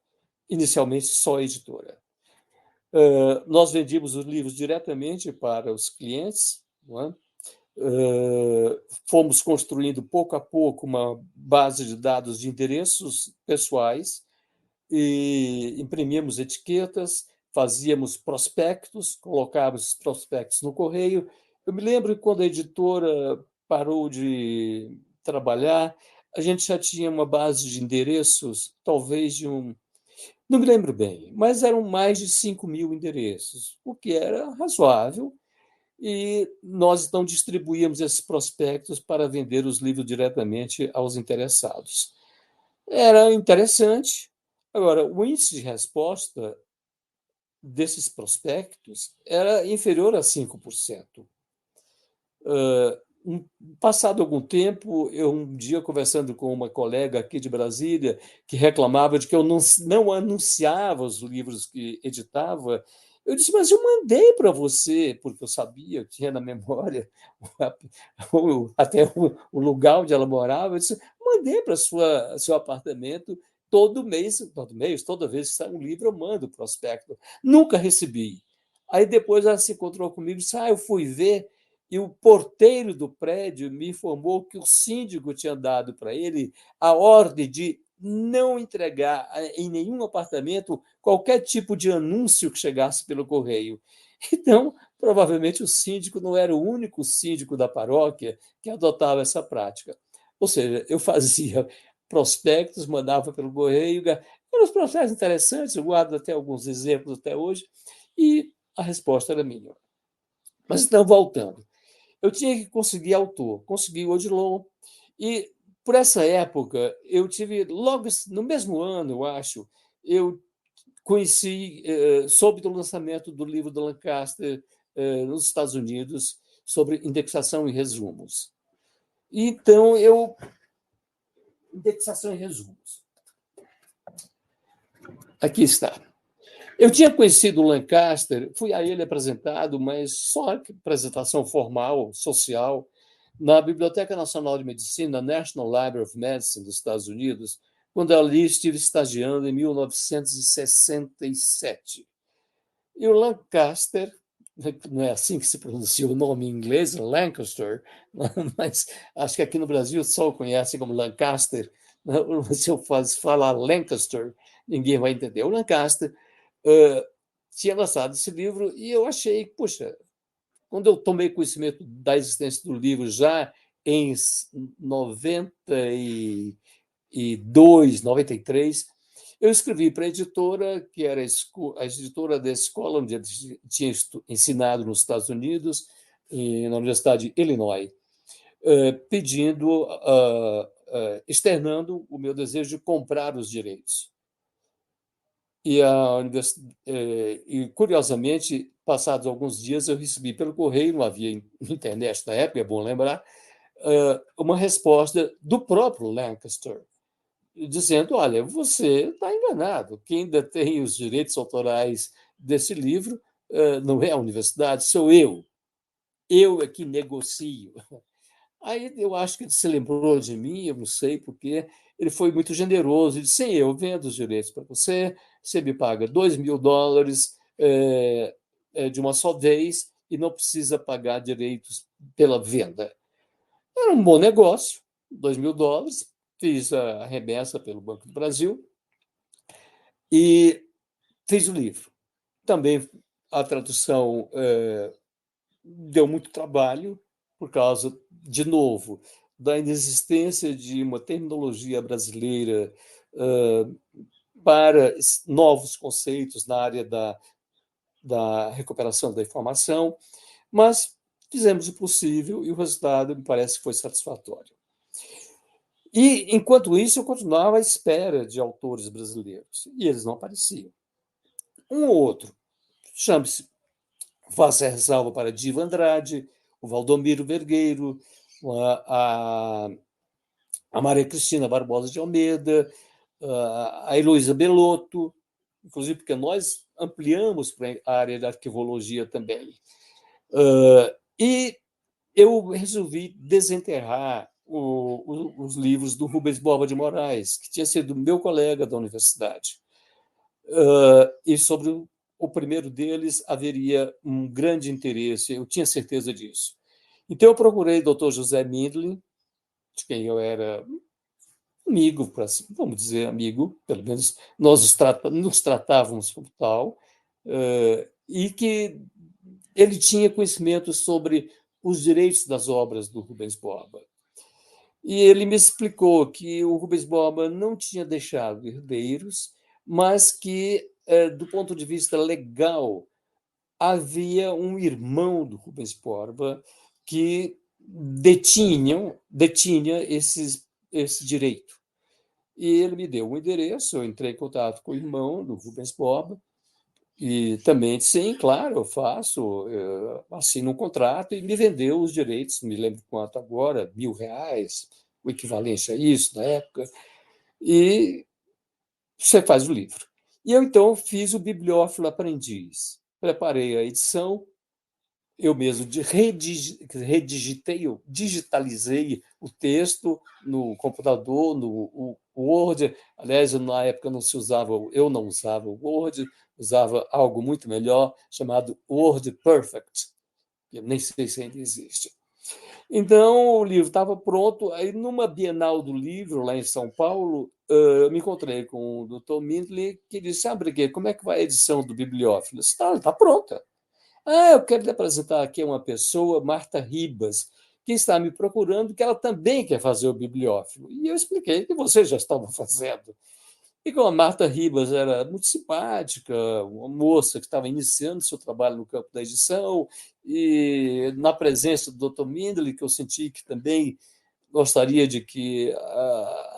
Inicialmente, só a editora. Nós vendíamos os livros diretamente para os clientes, não é? Fomos construindo pouco a pouco uma base de dados de endereços pessoais e imprimíamos etiquetas, fazíamos prospectos, colocávamos os prospectos no correio. Eu me lembro que quando a editora parou de trabalhar, a gente já tinha uma base de endereços, talvez de não me lembro bem, mas eram mais de 5.000 endereços, o que era razoável, e nós então distribuíamos esses prospectos para vender os livros diretamente aos interessados. Era interessante. Agora, o índice de resposta desses prospectos era inferior a 5%. Passado algum tempo, um dia conversando com uma colega aqui de Brasília, que reclamava de que eu não anunciava os livros que editava, eu disse, mas eu mandei para você, porque eu sabia, eu tinha na memória até o lugar onde ela morava, eu disse, mandei para seu apartamento todo mês, toda vez que sai um livro, eu mando o prospecto. Nunca recebi. Aí depois ela se encontrou comigo e disse: eu fui ver, e o porteiro do prédio me informou que o síndico tinha dado para ele a ordem de não entregar em nenhum apartamento qualquer tipo de anúncio que chegasse pelo correio. Então, provavelmente o síndico não era o único síndico da paróquia que adotava essa prática. Ou seja, eu fazia prospectos, mandava pelo correio, eram prospectos interessantes, eu guardo até alguns exemplos até hoje, e a resposta era mínima. Mas então, voltando, eu tinha que conseguir autor, consegui o Odilon, e por essa época eu tive, logo no mesmo ano, eu acho, eu conheci, soube do lançamento do livro do Lancaster nos Estados Unidos, sobre indexação e resumos. Então, indexação e resumos. Aqui está. Eu tinha conhecido o Lancaster, fui a ele apresentado, mas só apresentação formal, social, na Biblioteca Nacional de Medicina, National Library of Medicine dos Estados Unidos, quando ali estive estagiando em 1967. E o Lancaster, não é assim que se pronuncia o nome em inglês, Lancaster, mas acho que aqui no Brasil só o conhecem como Lancaster. Se eu falar Lancaster, ninguém vai entender. O Lancaster tinha lançado esse livro e eu achei, puxa, quando eu tomei conhecimento da existência do livro já em 92, 93, eu escrevi para a editora, que era a editora da escola onde eu tinha ensinado nos Estados Unidos, na Universidade de Illinois, pedindo, externando o meu desejo de comprar os direitos. E, curiosamente, passados alguns dias, eu recebi pelo correio, não havia internet na época, é bom lembrar, uma resposta do próprio Lancaster, dizendo: olha, você está enganado, quem ainda tem os direitos autorais desse livro não é a universidade, sou eu é que negocio. Aí eu acho que ele se lembrou de mim, eu não sei porque, ele foi muito generoso, ele disse: sim, eu vendo os direitos para você, você me paga $2.000 de uma só vez e não precisa pagar direitos pela venda. Era um bom negócio, $2.000, fiz a remessa pelo Banco do Brasil e fiz o livro. Também a tradução deu muito trabalho, por causa, de novo, da inexistência de uma terminologia brasileira para novos conceitos na área da recuperação da informação, mas fizemos o possível e o resultado, me parece, foi satisfatório. E, enquanto isso, eu continuava à espera de autores brasileiros, e eles não apareciam. Um ou outro, chame-se, faça ressalva para Diva Andrade, o Valdomiro Vergueiro, a Maria Cristina Barbosa de Almeida, a Heloísa Belotto, inclusive porque nós ampliamos para a área da arquivologia também. E eu resolvi desenterrar os livros do Rubens Borba de Moraes, que tinha sido meu colega da universidade. E sobre o primeiro deles haveria um grande interesse, eu tinha certeza disso. Então eu procurei o Dr. José Mindlin, de quem eu era amigo, vamos dizer amigo, pelo menos nós nos tratávamos como tal, e que ele tinha conhecimento sobre os direitos das obras do Rubens Borba. E ele me explicou que o Rubens Borba não tinha deixado herdeiros, mas que, do ponto de vista legal, havia um irmão do Rubens Borba que detinha esse direito. E ele me deu um endereço, eu entrei em contato com o irmão do Rubens Borba, e também, sim, claro, eu faço, assino um contrato, e me vendeu os direitos, não me lembro quanto agora, R$ 1.000, o equivalente a isso na época, e você faz o livro. E eu, então, fiz o Bibliófilo Aprendiz, preparei a edição, eu mesmo digitalizei o texto no computador, o Word. Aliás, na época não se usava, eu não usava o Word, usava algo muito melhor chamado Word Perfect, que eu nem sei se ainda existe. Então, o livro estava pronto. Aí, numa Bienal do Livro, lá em São Paulo, eu me encontrei com o Dr. Mindley, que disse: Briguet, como é que vai a edição do Bibliófilo? Está pronta. Eu quero lhe apresentar aqui uma pessoa, Marta Ribas, que está me procurando, que ela também quer fazer o Bibliófilo. E eu expliquei que você já estava fazendo. E como a Marta Ribas era muito simpática, uma moça que estava iniciando seu trabalho no campo da edição, e na presença do Dr. Mindley, que eu senti que também gostaria de que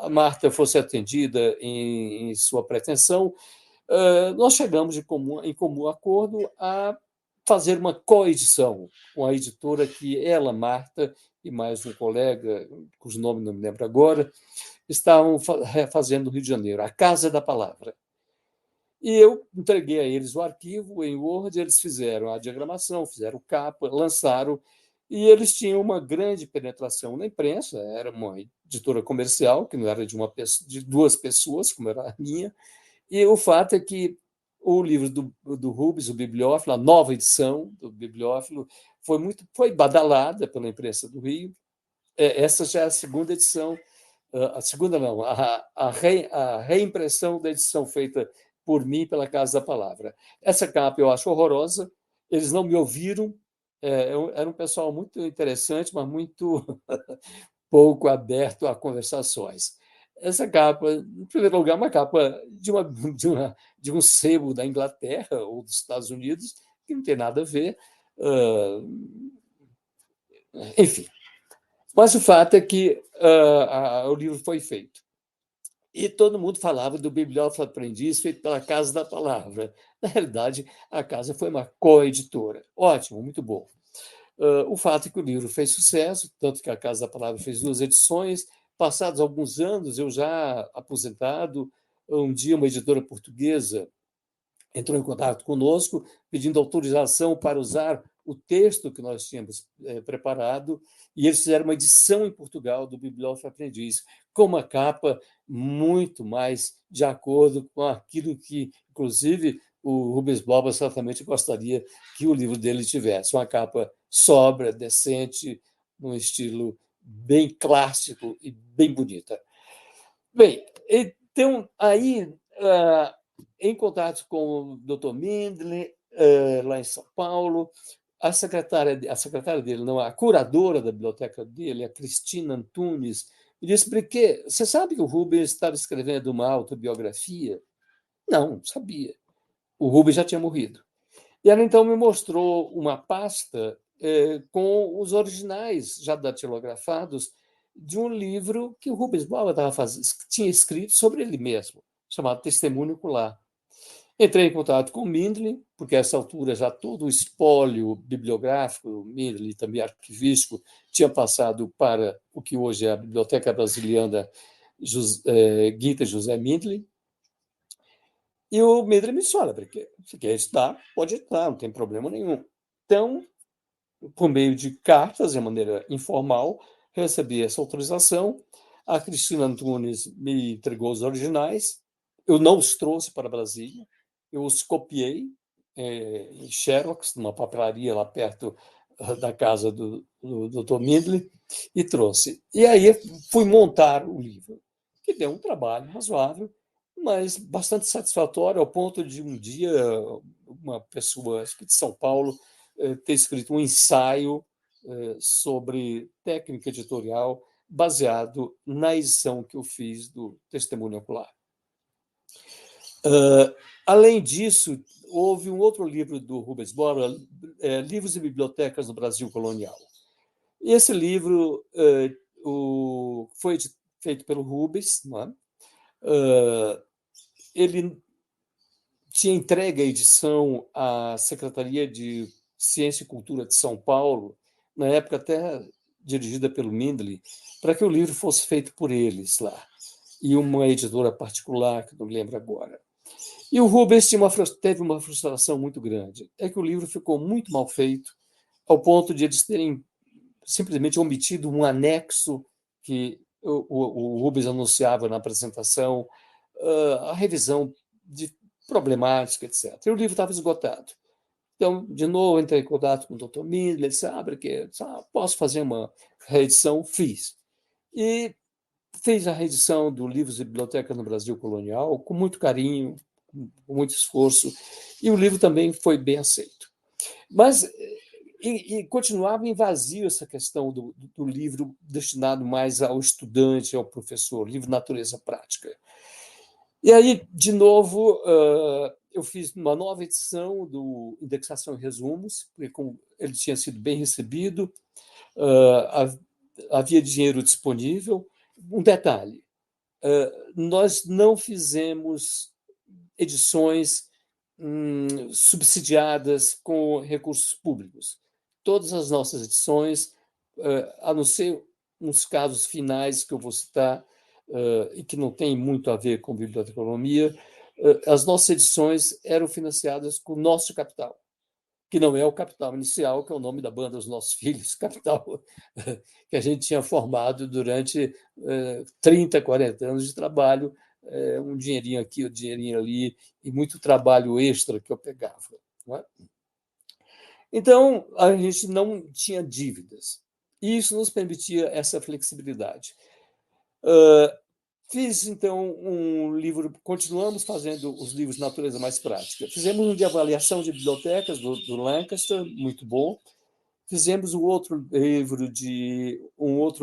a Marta fosse atendida em sua pretensão, nós chegamos em comum acordo a fazer uma coedição com a editora que ela, Marta, e mais um colega, cujo nome não me lembro agora, estavam fazendo no Rio de Janeiro, a Casa da Palavra. E eu entreguei a eles o arquivo em Word, eles fizeram a diagramação, fizeram capa, lançaram, e eles tinham uma grande penetração na imprensa, era uma editora comercial, que não era de duas pessoas, como era a minha, e o fato é que o livro do Rubens, o Bibliófilo, a nova edição do Bibliófilo, foi badalada pela imprensa do Rio. Essa já é a segunda edição, a segunda não, a reimpressão da edição feita por mim pela Casa da Palavra. Essa capa eu acho horrorosa, eles não me ouviram, era um pessoal muito interessante, mas muito pouco aberto a conversações. Essa capa, em primeiro lugar, é uma capa de um sebo da Inglaterra ou dos Estados Unidos, que não tem nada a ver. Enfim. Mas o fato é que o livro foi feito. E todo mundo falava do Bibliófilo Aprendiz, feito pela Casa da Palavra. Na realidade, a casa foi uma coeditora. Ótimo, muito bom. O fato é que o livro fez sucesso, tanto que a Casa da Palavra fez 2 edições. Passados alguns anos, eu já aposentado, um dia uma editora portuguesa entrou em contato conosco, pedindo autorização para usar o texto que nós tínhamos preparado, e eles fizeram uma edição em Portugal do Bibliófilo Aprendiz, com uma capa muito mais de acordo com aquilo que, inclusive, o Rubens Boba certamente gostaria que o livro dele tivesse, uma capa sóbria, decente, num estilo bem clássico e bem bonita. Bem, então, aí, em contato com o Dr. Mindley, lá em São Paulo, a secretária dele, não, a curadora da biblioteca dele, a Cristina Antunes, me disse: Briquet, você sabe que o Rubens estava escrevendo uma autobiografia? Não sabia. O Rubens já tinha morrido. E ela, então, me mostrou uma pasta com os originais já datilografados de um livro que o Rubens Boba tinha escrito sobre ele mesmo, chamado Testemunho Ocular. Entrei em contato com o Mindley, porque a essa altura já todo o espólio bibliográfico, o Mindley também arquivístico, tinha passado para o que hoje é a Biblioteca Brasiliana Guita José Mindley. E o Mindley me disse: olha, porque você quer editar, pode editar, não tem problema nenhum. Então, por meio de cartas, de maneira informal, recebi essa autorização. A Cristina Antunes me entregou os originais. Eu não os trouxe para Brasília, eu os copiei em Xerox, numa papelaria lá perto da casa do Dr. Mindley, e trouxe. E aí fui montar o livro, que deu um trabalho razoável, mas bastante satisfatório, ao ponto de um dia uma pessoa, acho que de São Paulo, ter escrito um ensaio sobre técnica editorial baseado na edição que eu fiz do Testemunho Ocular. Além disso, houve um outro livro do Rubens Boba, Livros e Bibliotecas no Brasil Colonial. E esse livro foi feito pelo Rubens, não é? Ele tinha entregue a edição à Secretaria de Ciência e Cultura de São Paulo, na época até dirigida pelo Mindley, para que o livro fosse feito por eles lá, e uma editora particular, que não me lembro agora. E o Rubens teve uma frustração muito grande, é que o livro ficou muito mal feito, ao ponto de eles terem simplesmente omitido um anexo que o Rubens anunciava na apresentação, a revisão de problemática, etc. E o livro estava esgotado. Então, de novo, entrei em contato com o Dr. Mindler, ele disse, posso fazer uma reedição? Fiz. E fez a reedição do Livros e Biblioteca no Brasil Colonial, com muito carinho, com muito esforço, e o livro também foi bem aceito. Mas continuava em vazio essa questão do livro destinado mais ao estudante, ao professor, livro de natureza prática. E aí, de novo, eu fiz uma nova edição do Indexação e Resumos, porque ele tinha sido bem recebido, havia dinheiro disponível. Um detalhe, nós não fizemos edições subsidiadas com recursos públicos. Todas as nossas edições, a não ser uns casos finais que eu vou citar, e que não tem muito a ver com biblioteconomia, as nossas edições eram financiadas com o nosso capital, que não é o capital inicial, que é o nome da banda dos nossos filhos, capital que a gente tinha formado durante 30, 40 anos de trabalho, um dinheirinho aqui, um dinheirinho ali, e muito trabalho extra que eu pegava. Não é? Então, a gente não tinha dívidas. E isso nos permitia essa flexibilidade. Fiz, então, um livro, continuamos fazendo os livros de natureza mais prática. Fizemos um de avaliação de bibliotecas, do Lancaster, muito bom. Fizemos um outro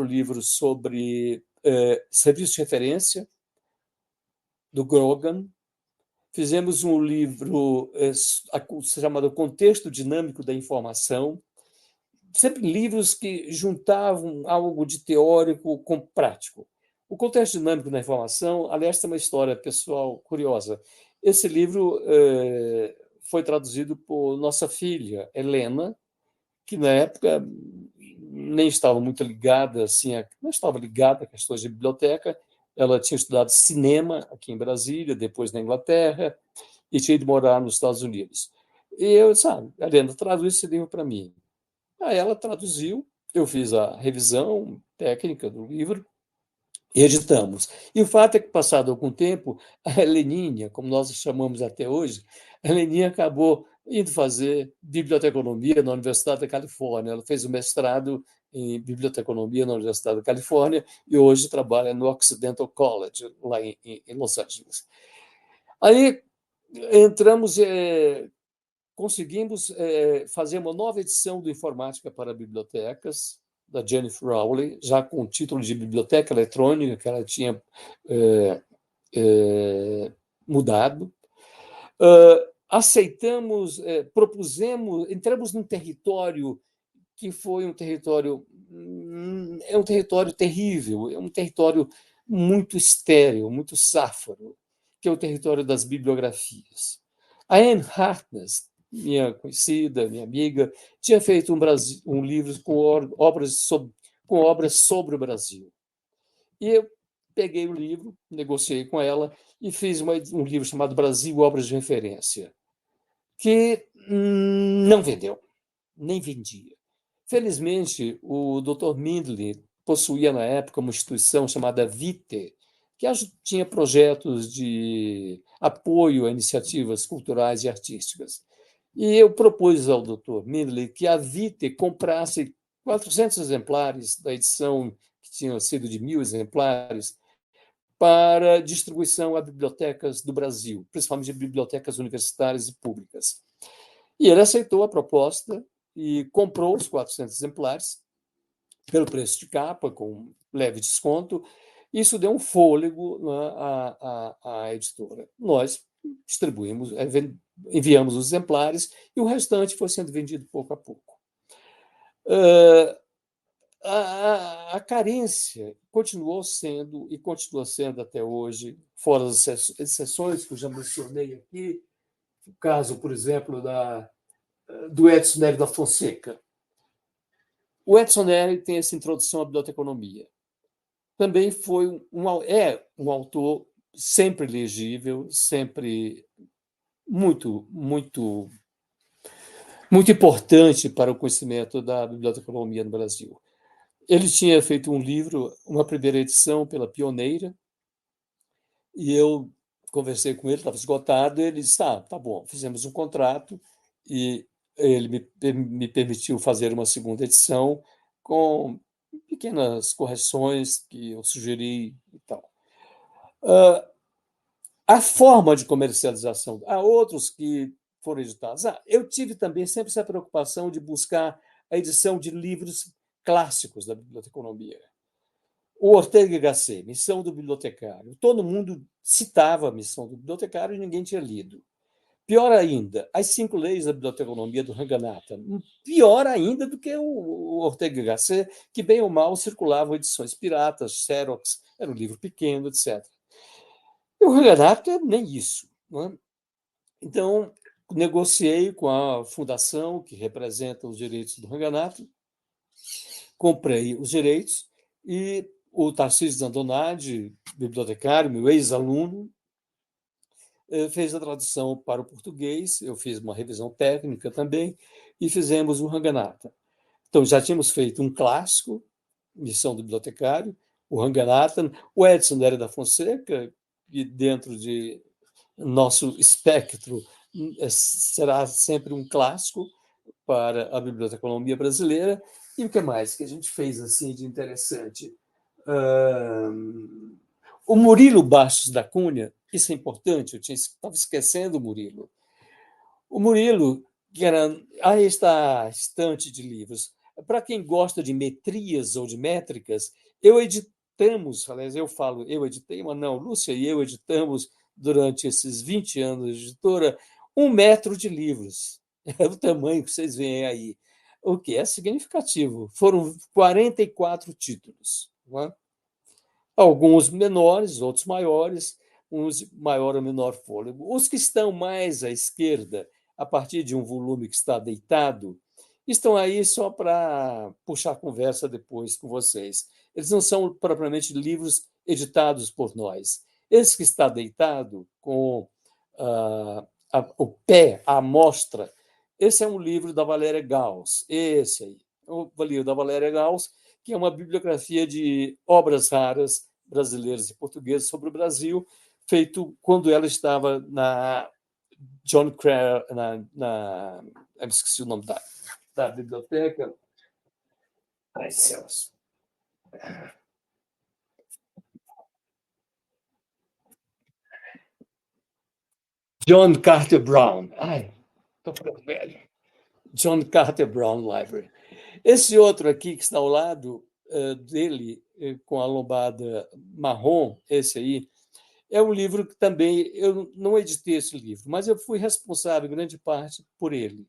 livro sobre serviço de referência, do Grogan. Fizemos um livro chamado Contexto Dinâmico da Informação, sempre livros que juntavam algo de teórico com prático. O Contexto Dinâmico da Informação, aliás, tem uma história pessoal curiosa. Esse livro foi traduzido por nossa filha, Helena, que na época nem estava muito ligada, assim, não estava ligada a questões de biblioteca. Ela tinha estudado cinema aqui em Brasília, depois na Inglaterra, e tinha ido morar nos Estados Unidos. E eu disse, Helena, traduz esse livro para mim. Aí ela traduziu, eu fiz a revisão técnica do livro e editamos. E o fato é que, passado algum tempo, a Heleninha, como nós a chamamos até hoje, a Heleninha acabou indo fazer biblioteconomia na Universidade da Califórnia. Ela fez o mestrado em biblioteconomia na Universidade da Califórnia e hoje trabalha no Occidental College, lá em Los Angeles. Aí entramos, conseguimos fazer uma nova edição do Informática para Bibliotecas, da Jennifer Rowley, já com o título de Biblioteca Eletrônica, que ela tinha mudado. Aceitamos, propusemos, entramos num território que foi um território terrível, é um território muito estéril, muito sáfaro, que é o território das bibliografias. A Anne Harkness, minha conhecida, minha amiga, tinha feito um livro com obras sobre o Brasil. E eu peguei o livro, negociei com ela e fiz um livro chamado Brasil, Obras de Referência, que não vendeu, nem vendia. Felizmente, o Dr. Mindler possuía, na época, uma instituição chamada VITE, que tinha projetos de apoio a iniciativas culturais e artísticas. E eu propus ao Dr. Mindler que a VITE comprasse 400 exemplares da edição, que tinha sido de 1.000 exemplares, para distribuição a bibliotecas do Brasil, principalmente bibliotecas universitárias e públicas. E ele aceitou a proposta e comprou os 400 exemplares pelo preço de capa, com leve desconto. Isso deu um fôlego, né, à editora. Nós distribuímos, enviamos os exemplares e o restante foi sendo vendido pouco a pouco. A carência continuou sendo e continua sendo até hoje, fora as exceções que eu já mencionei aqui, o caso, por exemplo, do Edson Nery da Fonseca. O Edson Nery tem essa introdução à biblioteconomia. Também é um autor sempre legível, sempre muito, muito, muito importante para o conhecimento da biblioteconomia no Brasil. Ele tinha feito um livro, uma primeira edição pela Pioneira, e eu conversei com ele, estava esgotado, e ele disse: tá bom, fizemos um contrato, e ele me permitiu fazer uma segunda edição com pequenas correções que eu sugeri e tal. A forma de comercialização, há outros que foram editados. Eu tive também sempre essa preocupação de buscar a edição de livros clássicos da biblioteconomia. O Ortega y Gasset, Missão do Bibliotecário. Todo mundo citava a Missão do Bibliotecário e ninguém tinha lido. Pior ainda, As Cinco Leis da Biblioteconomia do Ranganatha. Pior ainda do que o Ortega y Gasset, que bem ou mal circulavam edições piratas, Xerox, era um livro pequeno, etc. E o Ranganatha nem isso. Não é? Então, negociei com a fundação que representa os direitos do Ranganatha, comprei os direitos e o Tarcísio Zandonade, bibliotecário, meu ex-aluno, fez a tradução para o português, eu fiz uma revisão técnica também, e fizemos o Ranganatha. Então, já tínhamos feito um clássico, Missão do Bibliotecário, o Ranganatha, o Edson Nery da Fonseca, que dentro de nosso espectro será sempre um clássico para a biblioteconomia brasileira. E o que mais que a gente fez assim de interessante? O Murilo Bastos da Cunha, isso é importante, eu estava esquecendo o Murilo. O Murilo, que era. Aí está a estante de livros. Para quem gosta de metrias ou de métricas, aliás, eu editei, mas não, Lúcia e eu editamos durante esses 20 anos de editora 1 metro de livros. É o tamanho que vocês veem aí, o que é significativo. Foram 44 títulos. Não é? Alguns menores, outros maiores, uns de maior ou menor fôlego. Os que estão mais à esquerda, a partir de um volume que está deitado, estão aí só para puxar conversa depois com vocês. Eles não são propriamente livros editados por nós. Esse que está deitado, com o pé, a amostra, esse é um livro da Valéria Gauss. Esse aí, o livro da Valéria Gauss, que é uma bibliografia de obras raras brasileiras e portuguesas sobre o Brasil, feito quando ela estava na John Crare, eu esqueci o nome da biblioteca. Ai, céus. John Carter Brown. Ai, estou ficando velho. John Carter Brown Library. Esse outro aqui que está ao lado dele, com a lombada marrom, esse aí, é um livro que também eu não editei esse livro, mas eu fui responsável, em grande parte, por ele.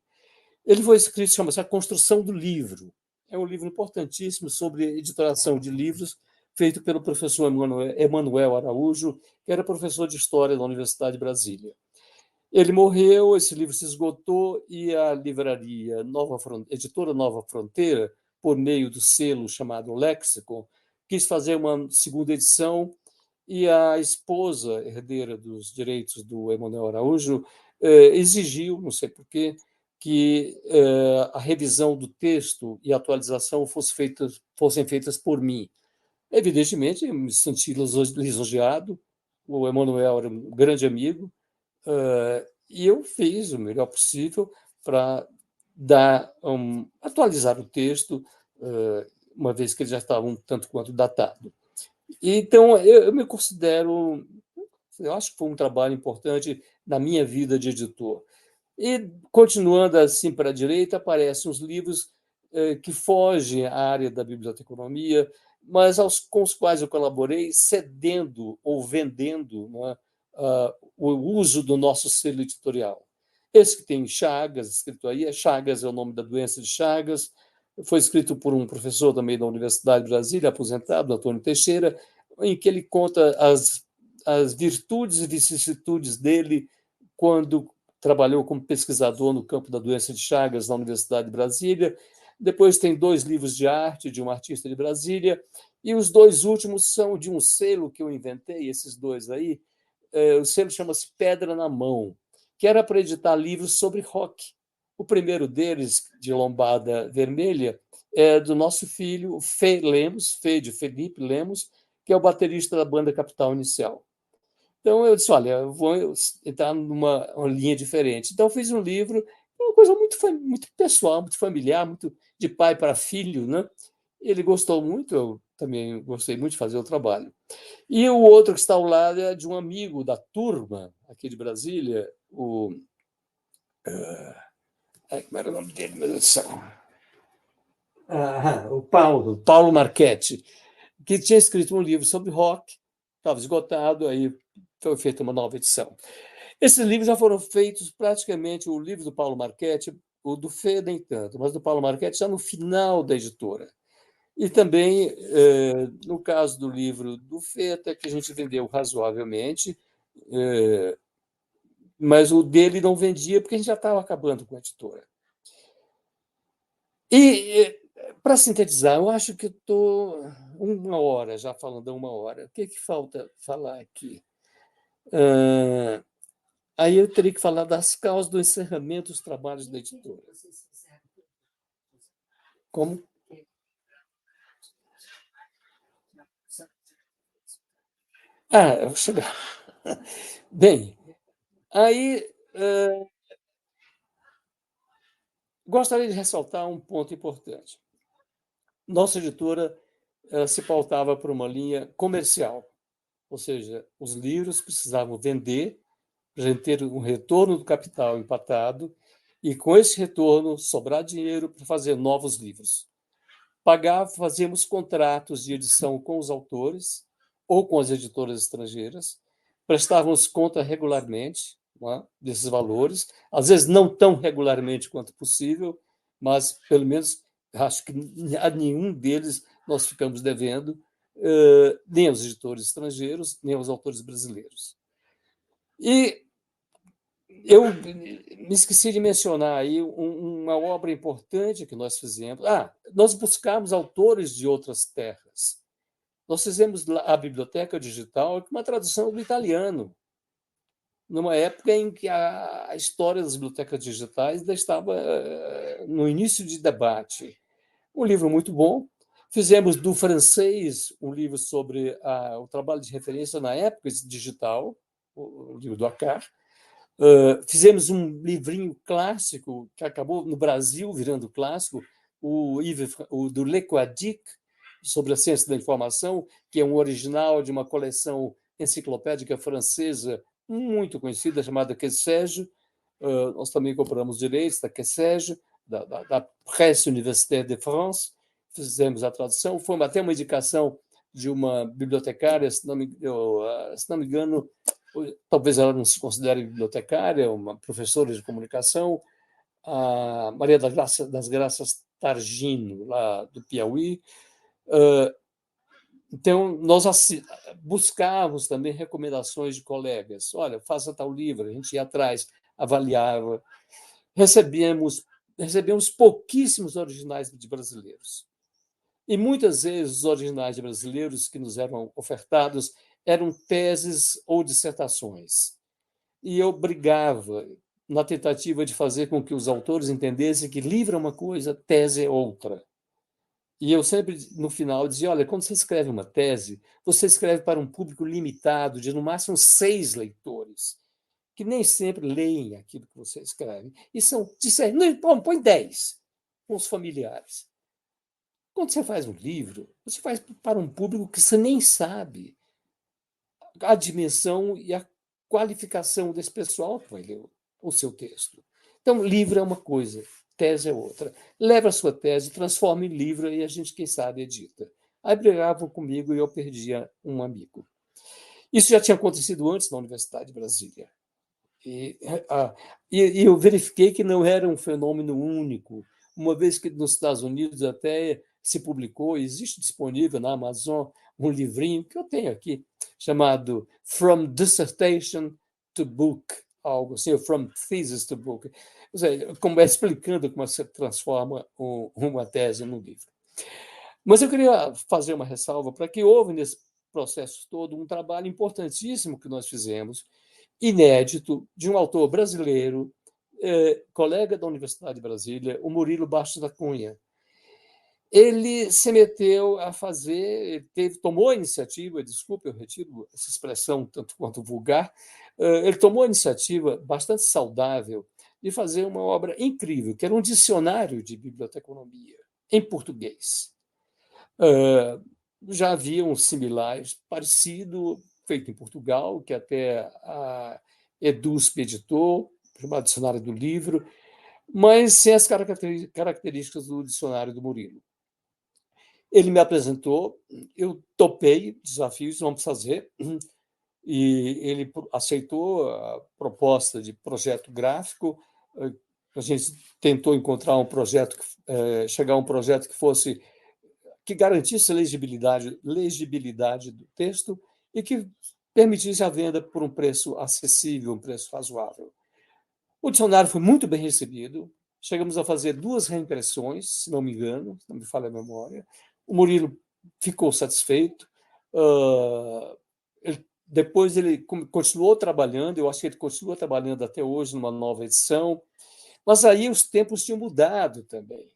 Ele foi escrito, chama-se A Construção do Livro. É um livro importantíssimo sobre editoração de livros, feito pelo professor Emanuel Araújo, que era professor de História da Universidade de Brasília. Ele morreu, esse livro se esgotou e a livraria editora Nova Fronteira, por meio do selo chamado Lexicon, quis fazer uma segunda edição e a esposa herdeira dos direitos do Emanuel Araújo exigiu, não sei porquê, que a revisão do texto e a atualização fossem feitas por mim. Evidentemente, eu me senti lisonjeado, o Emanuel era um grande amigo, e eu fiz o melhor possível para atualizar o texto, uma vez que ele já estava um tanto quanto datado. Então, eu me considero, eu acho que foi um trabalho importante na minha vida de editor. E, continuando assim para a direita, aparecem os livros que fogem à área da biblioteconomia, mas com os quais eu colaborei, cedendo ou vendendo, né, o uso do nosso selo editorial. Esse que tem Chagas, escrito aí, Chagas é o nome da doença de Chagas, foi escrito por um professor também da Universidade de Brasília, aposentado, Antônio Teixeira, em que ele conta as virtudes e vicissitudes dele quando trabalhou como pesquisador no campo da doença de Chagas na Universidade de Brasília. Depois tem 2 livros de arte de um artista de Brasília, e os 2 últimos são de um selo que eu inventei, esses 2 aí. O selo chama-se Pedra na Mão, que era para editar livros sobre rock. O primeiro deles, de lombada vermelha, é do nosso filho, Fê Lemos, Fê de Felipe Lemos, que é o baterista da banda Capital Inicial. Então eu disse, olha, eu vou entrar numa uma linha diferente. Então eu fiz um livro, uma coisa muito pessoal, muito familiar, muito de pai para filho, né? Ele gostou muito, eu também gostei muito de fazer o trabalho. E o outro que está ao lado é de um amigo da turma aqui de Brasília, como era o nome dele, meu Deus do céu? O Paulo Marchetti, que tinha escrito um livro sobre rock, estava esgotado, aí foi feita uma nova edição. Esses livros já foram feitos praticamente, o livro do Paulo Marchetti, o do Fê nem tanto, mas do Paulo Marchetti já no final da editora. E também, no caso do livro do Fê, até que a gente vendeu razoavelmente, mas o dele não vendia porque a gente já estava acabando com a editora. E, para sintetizar, eu acho que estou uma hora já falando há uma hora. O que falta falar aqui? Aí eu teria que falar das causas do encerramento dos trabalhos da editora. Como? Eu vou chegar. Bem, aí gostaria de ressaltar um ponto importante. Nossa editora se pautava por uma linha comercial, ou seja, os livros precisavam vender para a gente ter um retorno do capital empatado e, com esse retorno, sobrar dinheiro para fazer novos livros. Fazíamos contratos de edição com os autores ou com as editoras estrangeiras, prestávamos conta regularmente, não é, desses valores, às vezes não tão regularmente quanto possível, mas, pelo menos, acho que a nenhum deles nós ficamos devendo, nem aos editores estrangeiros, nem aos autores brasileiros. E eu me esqueci de mencionar aí uma obra importante que nós fizemos. Nós buscamos autores de outras terras. Nós fizemos a Biblioteca Digital, com uma tradução do italiano, numa época em que a história das bibliotecas digitais ainda estava no início de debate. Um livro muito bom. Fizemos do francês um livro sobre o trabalho de referência na época digital, o livro do Accart. Fizemos um livrinho clássico que acabou no Brasil virando clássico, o do Le Quadic, sobre a ciência da informação, que é um original de uma coleção enciclopédica francesa muito conhecida, chamada Quessège. Nós também compramos direitos da Quessège, da Presse Universitaire de France, fizemos a tradução. Foi até uma indicação de uma bibliotecária, se não me engano, talvez ela não se considere bibliotecária, uma professora de comunicação, a Maria das Graças Targino, lá do Piauí. Então, nós buscávamos também recomendações de colegas. Olha, faça tal livro, a gente ia atrás, avaliava. Recebemos pouquíssimos originais de brasileiros. E muitas vezes os originais de brasileiros que nos eram ofertados eram teses ou dissertações. E eu brigava na tentativa de fazer com que os autores entendessem que livro é uma coisa, tese é outra. E eu sempre, no final, dizia, olha, quando você escreve uma tese, você escreve para um público limitado, de no máximo 6 leitores, que nem sempre leem aquilo que você escreve. E não, põe 10, com os familiares. Quando você faz um livro, você faz para um público que você nem sabe a dimensão e a qualificação desse pessoal que vai ler o seu texto. Então, livro é uma coisa, tese é outra. Leva a sua tese, transforma em livro e a gente, quem sabe, edita. Aí brigavam comigo e eu perdia um amigo. Isso já tinha acontecido antes na Universidade de Brasília. E eu verifiquei que não era um fenômeno único, uma vez que nos Estados Unidos até se publicou, existe disponível na Amazon um livrinho que eu tenho aqui, chamado From Dissertation to Book, algo assim, From Thesis to Book, ou seja, explicando como se transforma uma tese num livro. Mas eu queria fazer uma ressalva para que houve nesse processo todo um trabalho importantíssimo que nós fizemos, inédito, de um autor brasileiro, colega da Universidade de Brasília, o Murilo Bastos da Cunha. ele se meteu a fazer, tomou a iniciativa, desculpe, eu retiro essa expressão tanto quanto vulgar, ele tomou a iniciativa bastante saudável de fazer uma obra incrível, que era um dicionário de biblioteconomia em português. Já havia um similar, parecido, feito em Portugal, que até a EDUSP editou, chamado Dicionário do Livro, mas sem as características do dicionário do Murilo. Ele me apresentou, eu topei desafios, vamos fazer, e ele aceitou a proposta de projeto gráfico. A gente tentou encontrar um projeto, chegar a um projeto que garantisse a legibilidade do texto e que permitisse a venda por um preço acessível, um preço razoável. O dicionário foi muito bem recebido. Chegamos a fazer 2 reimpressões, se não me engano, se não me falha a memória. O Murilo ficou satisfeito. Depois ele continuou trabalhando, eu acho que ele continua trabalhando até hoje numa nova edição, mas aí os tempos tinham mudado também.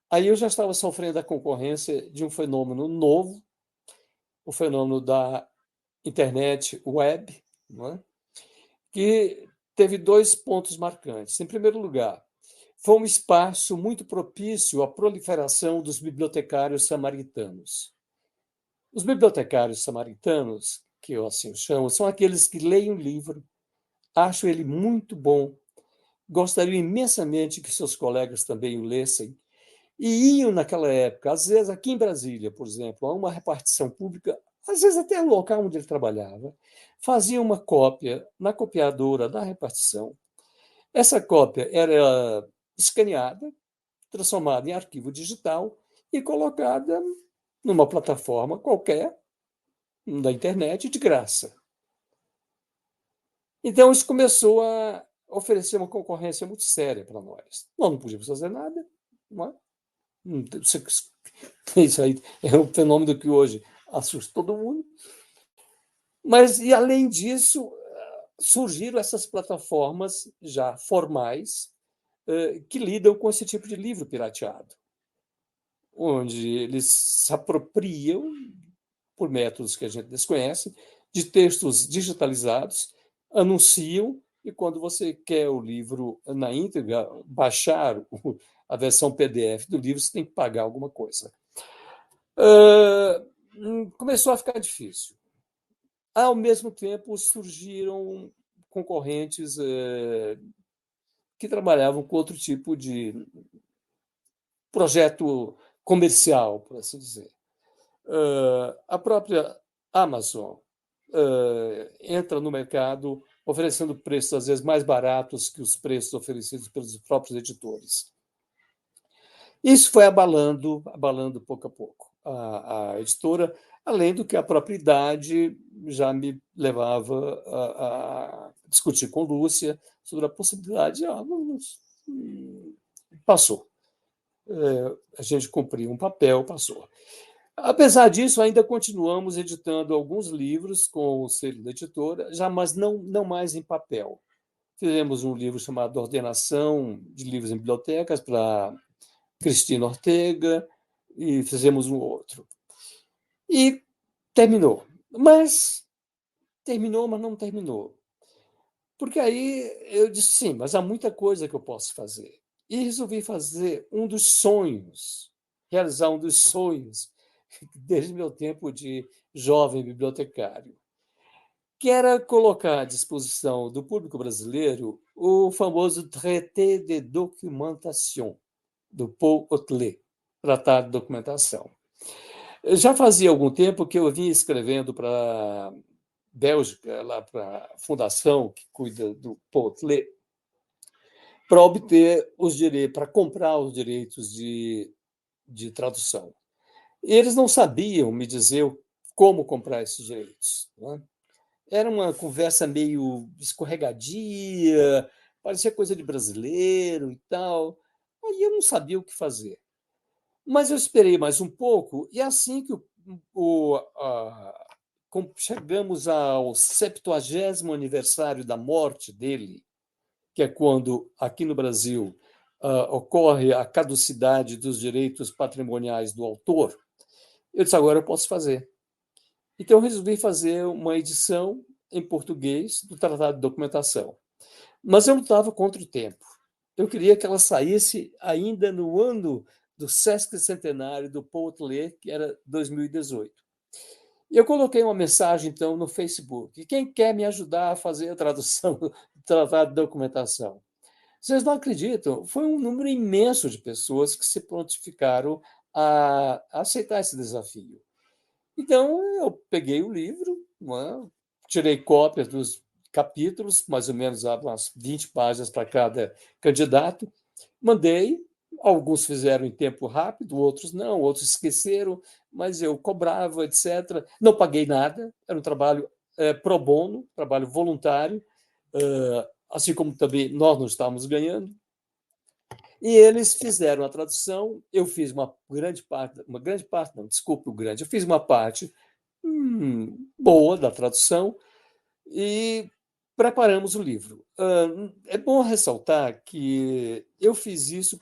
Aí eu já estava sofrendo a concorrência de um fenômeno novo, o fenômeno da internet web, não é? Que teve 2 pontos marcantes. Em primeiro lugar, foi um espaço muito propício à proliferação dos bibliotecários samaritanos. Os bibliotecários samaritanos, que eu assim chamo, são aqueles que leem um livro, acham ele muito bom, gostariam imensamente que seus colegas também o lessem, e iam naquela época, às vezes aqui em Brasília, por exemplo, a uma repartição pública, às vezes até no local onde ele trabalhava, faziam uma cópia na copiadora da repartição. Essa cópia era escaneada, transformada em arquivo digital e colocada numa plataforma qualquer da internet de graça. Então, isso começou a oferecer uma concorrência muito séria para nós. Nós não podíamos fazer nada, não é? Isso aí é um fenômeno que hoje assusta todo mundo. Mas, e além disso, surgiram essas plataformas já formais que lidam com esse tipo de livro pirateado, onde eles se apropriam, por métodos que a gente desconhece, de textos digitalizados, anunciam, e quando você quer o livro na íntegra, baixar a versão PDF do livro, você tem que pagar alguma coisa. Começou a ficar difícil. Ao mesmo tempo, surgiram concorrentes que trabalhavam com outro tipo de projeto comercial, por assim dizer. A própria Amazon entra no mercado oferecendo preços, às vezes, mais baratos que os preços oferecidos pelos próprios editores. Isso foi abalando pouco a pouco a editora, além do que a própria idade já me levava a discutir com Lúcia sobre a possibilidade. Passou. A gente cumpriu um papel, passou. Apesar disso, ainda continuamos editando alguns livros com o selo da editora, mas não mais em papel. Fizemos um livro chamado Ordenação de Livros em Bibliotecas para Cristina Ortega e fizemos um outro. E terminou. Mas não terminou. Porque aí eu disse, sim, mas há muita coisa que eu posso fazer. E resolvi realizar um dos sonhos, desde meu tempo de jovem bibliotecário, que era colocar à disposição do público brasileiro o famoso Traité de Documentation, do Paul Otlet, Tratado de Documentação. Já fazia algum tempo que eu vinha escrevendo para a Bélgica, lá para a fundação que cuida do Paul Otlet, para obter os direitos, para comprar os direitos de tradução. Eles não sabiam me dizer como comprar esses direitos. Não é? Era uma conversa meio escorregadia, parecia coisa de brasileiro e tal. Aí eu não sabia o que fazer. Mas eu esperei mais um pouco, e assim que chegamos ao 70º aniversário da morte dele, que é quando, aqui no Brasil, ocorre a caducidade dos direitos patrimoniais do autor, eu disse, agora eu posso fazer. Então, eu resolvi fazer uma edição em português do Tratado de Documentação. Mas eu lutava contra o tempo. Eu queria que ela saísse ainda no ano do Sesc Centenário do Poetler, que era 2018. E eu coloquei uma mensagem, então, no Facebook. Quem quer me ajudar a fazer a tradução do Tratado de Documentação? Vocês não acreditam? Foi um número imenso de pessoas que se prontificaram a aceitar esse desafio. Então, eu peguei o livro, tirei cópias dos capítulos, mais ou menos umas 20 páginas para cada candidato, mandei. Alguns fizeram em tempo rápido, outros não, outros esqueceram, mas eu cobrava, etc. Não paguei nada, era um trabalho pro bono, trabalho voluntário, assim como também nós não estávamos ganhando. E eles fizeram a tradução, eu fiz uma grande parte, não, desculpe o grande, eu fiz uma parte boa da tradução e preparamos o livro. É bom ressaltar que eu fiz isso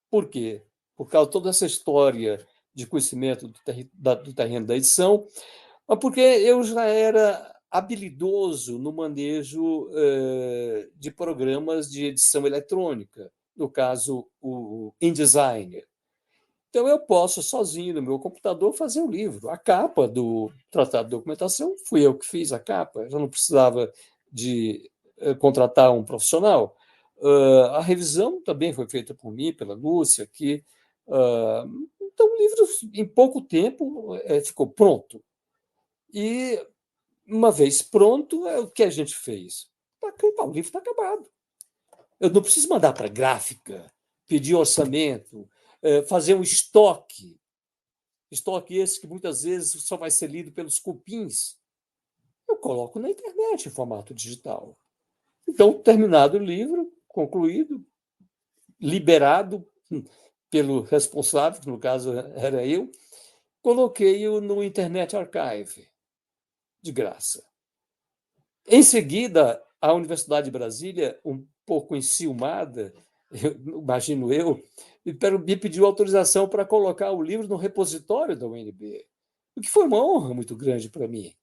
por quê? Por causa de toda essa história de conhecimento do terreno da edição, mas porque eu já era habilidoso no manejo de programas de edição eletrônica, no caso, o InDesign. Então, eu posso, sozinho no meu computador, fazer o livro. A capa do Tratado de Documentação, fui eu que fiz a capa, eu não precisava de contratar um profissional. A revisão também foi feita por mim, pela Lúcia, aqui. Então, o livro, em pouco tempo, ficou pronto. E, uma vez pronto, é o que a gente fez. O livro está acabado. Eu não preciso mandar para a gráfica, pedir orçamento, fazer um estoque esse que muitas vezes só vai ser lido pelos cupins. Eu coloco na internet em formato digital. Então, terminado o livro, concluído, liberado pelo responsável, que no caso era eu, coloquei-o no Internet Archive, de graça. Em seguida, a Universidade de Brasília, um pouco enciumada, imagino eu, me pediu autorização para colocar o livro no repositório da UNB, o que foi uma honra muito grande para mim.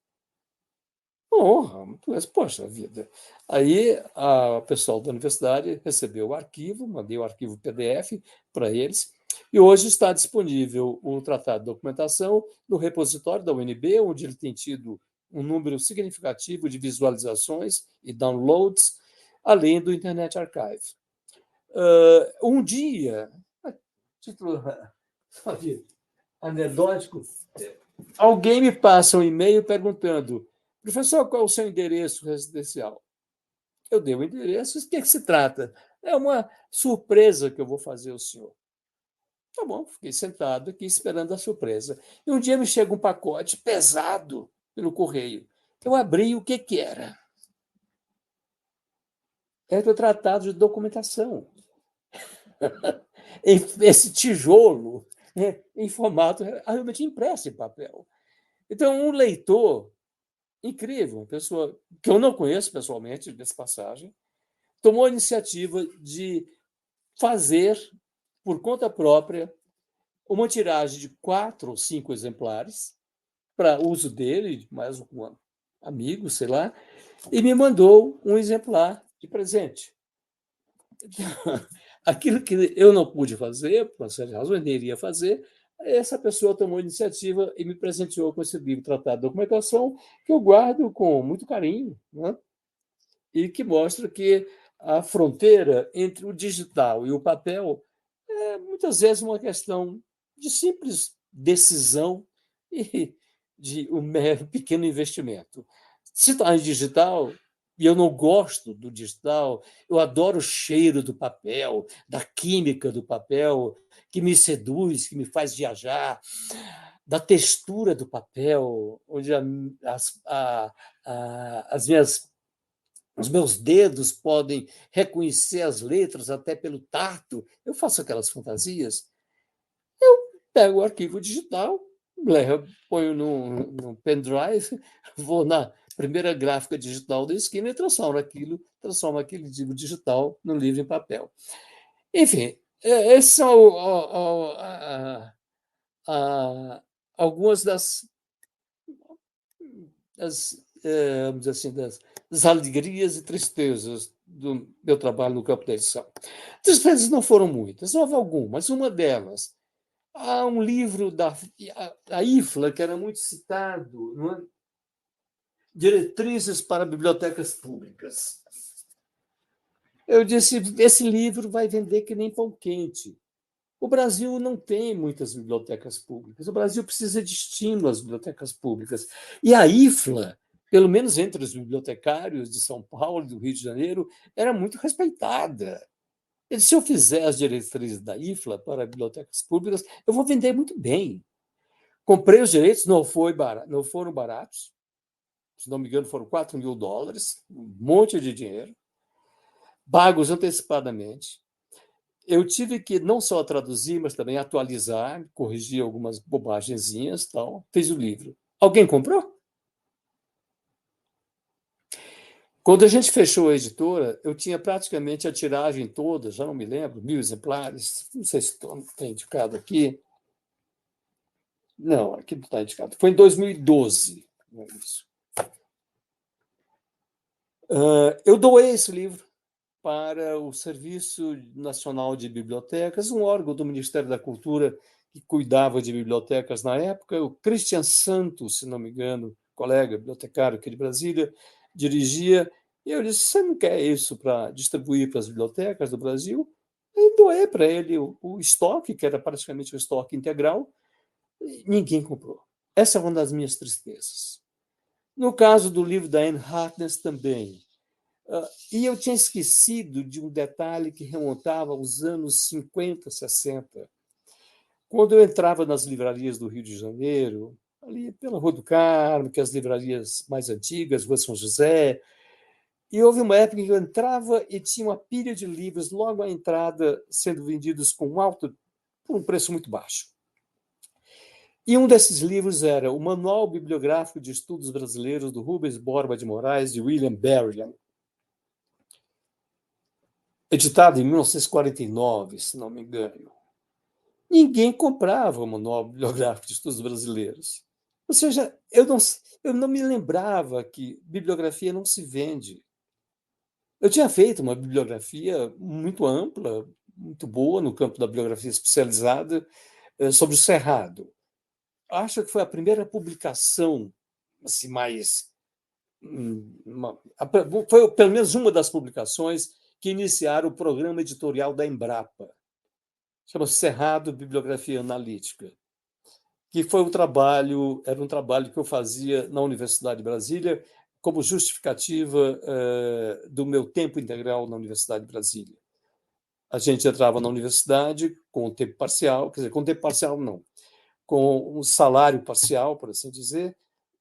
Uma honra, mas, poxa vida. Aí, o pessoal da universidade recebeu o arquivo, mandei o arquivo PDF para eles, e hoje está disponível o Tratado de Documentação no repositório da UNB, onde ele tem tido um número significativo de visualizações e downloads, além do Internet Archive. Um dia, título anedótico, alguém me passa um e-mail perguntando: professor, qual é o seu endereço residencial? Eu dei o endereço, de que se trata? É uma surpresa que eu vou fazer ao senhor. Tá bom, fiquei sentado aqui esperando a surpresa. E um dia me chega um pacote pesado pelo correio. Eu abri, o que era? Era o Tratado de Documentação. Esse tijolo, né, em formato realmente impresso em papel. Então, um leitor incrível, uma pessoa que eu não conheço pessoalmente, dessa passagem, tomou a iniciativa de fazer, por conta própria, uma tiragem de 4 ou 5 exemplares para uso dele, mais um amigo, sei lá, e me mandou um exemplar de presente. Aquilo que eu não pude fazer, por uma série de razões, nem iria fazer, essa pessoa tomou a iniciativa e me presenteou com esse livro Tratado de Documentação, que eu guardo com muito carinho, né? E que mostra que a fronteira entre o digital e o papel é muitas vezes uma questão de simples decisão e de um pequeno investimento. Se está em digital, e eu não gosto do digital, eu adoro o cheiro do papel, da química do papel, que me seduz, que me faz viajar, da textura do papel, onde os meus dedos podem reconhecer as letras até pelo tato. Eu faço aquelas fantasias. Pego o arquivo digital, ponho no pendrive, vou na primeira gráfica digital da esquina e transformo aquele livro digital num livro em papel. Enfim, esses são algumas vamos dizer assim, das alegrias e tristezas do meu trabalho no campo da edição. Tristezas não foram muitas, houve algumas. Uma delas, há um livro da IFLA, que era muito citado, não é? Diretrizes para Bibliotecas Públicas. Eu disse, esse livro vai vender que nem pão quente. O Brasil não tem muitas bibliotecas públicas. O Brasil precisa de estímulo às bibliotecas públicas. E a IFLA, pelo menos entre os bibliotecários de São Paulo e do Rio de Janeiro, era muito respeitada. E se eu fizer as diretrizes da IFLA para bibliotecas públicas, eu vou vender muito bem. Comprei os direitos, não foram baratos. Se não me engano, foram US$ 4.000, um monte de dinheiro, pagos antecipadamente. Eu tive que não só traduzir, mas também atualizar, corrigir algumas bobagenzinhas, tal. Fez o livro. Alguém comprou? Quando a gente fechou a editora, eu tinha praticamente a tiragem toda, já não me lembro, 1.000 exemplares. Não sei se está indicado aqui. Não, aqui não está indicado. Foi em 2012. Não é isso. Eu doei esse livro para o Serviço Nacional de Bibliotecas, um órgão do Ministério da Cultura que cuidava de bibliotecas na época. O Christian Santos, se não me engano, colega bibliotecário aqui de Brasília, dirigia. E eu disse: você não quer isso para distribuir para as bibliotecas do Brasil? E doei para ele o estoque, que era praticamente o estoque integral, e ninguém comprou. Essa é uma das minhas tristezas. No caso do livro da Anne Harkness também. E eu tinha esquecido de um detalhe que remontava aos anos 50, 60. Quando eu entrava nas livrarias do Rio de Janeiro, ali pela Rua do Carmo, que é as livrarias mais antigas, Rua São José, e houve uma época em que eu entrava e tinha uma pilha de livros logo à entrada sendo vendidos por um preço muito baixo. E um desses livros era o Manual Bibliográfico de Estudos Brasileiros do Rubens Borba de Moraes e William Berrigan, editado em 1949, se não me engano. Ninguém comprava o Manual Bibliográfico de Estudos Brasileiros. Ou seja, eu não me lembrava que bibliografia não se vende. Eu tinha feito uma bibliografia muito ampla, muito boa no campo da bibliografia especializada sobre o Cerrado. Acho que foi a primeira publicação assim, foi pelo menos uma das publicações que iniciaram o programa editorial da Embrapa. Chama-se Cerrado Bibliografia Analítica, que era um trabalho que eu fazia na Universidade de Brasília como justificativa do meu tempo integral na Universidade de Brasília. A gente entrava na universidade com tempo parcial, quer dizer, com tempo parcial não, com um salário parcial, por assim dizer,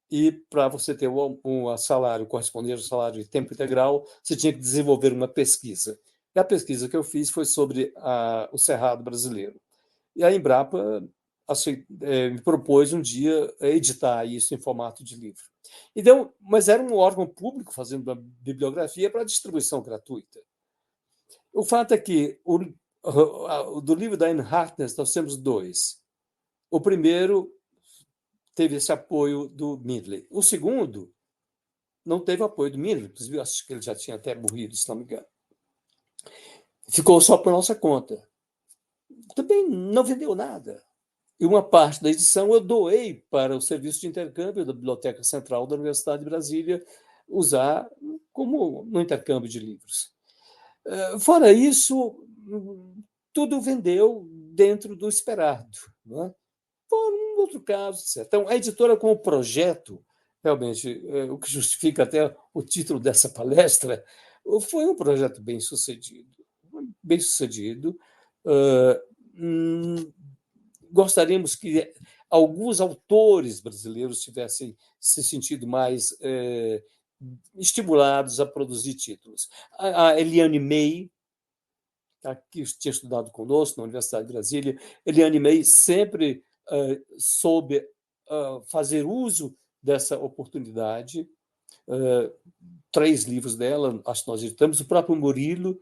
e para você ter um salário correspondente ao salário de tempo integral, você tinha que desenvolver uma pesquisa. E a pesquisa que eu fiz foi sobre o Cerrado brasileiro. E a Embrapa me propôs um dia editar isso em formato de livro. Então, mas era um órgão público fazendo uma bibliografia para distribuição gratuita. O fato é que do livro da Anne Harkness nós temos dois. O primeiro teve esse apoio do Mindley. O segundo não teve apoio do Mindley, inclusive acho que ele já tinha até morrido, se não me engano. Ficou só por nossa conta. Também não vendeu nada. E uma parte da edição eu doei para o serviço de intercâmbio da Biblioteca Central da Universidade de Brasília usar como no intercâmbio de livros. Fora isso, tudo vendeu dentro do esperado. Né? Por um outro caso, certo? Então, a editora com o projeto, realmente, o que justifica até o título dessa palestra, foi um projeto bem sucedido. Bem sucedido. Gostaríamos que alguns autores brasileiros tivessem se sentido mais estimulados a produzir títulos. A Eliane May, que tinha estudado conosco na Universidade de Brasília, Eliane May sempre soube fazer uso dessa oportunidade. 3 livros dela, acho que nós editamos, o próprio Murilo,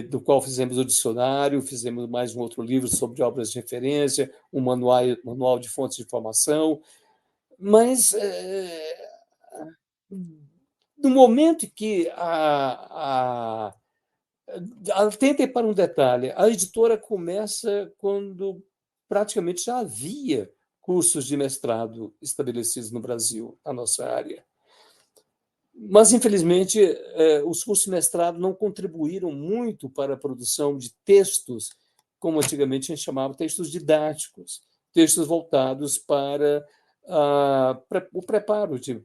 do qual fizemos o dicionário, fizemos mais um outro livro sobre obras de referência, um manual de fontes de informação, mas no momento que atentem para um detalhe, a editora começa quando praticamente já havia cursos de mestrado estabelecidos no Brasil, na nossa área. Mas, infelizmente, os cursos de mestrado não contribuíram muito para a produção de textos, como antigamente a gente chamava textos didáticos, textos voltados para o preparo, que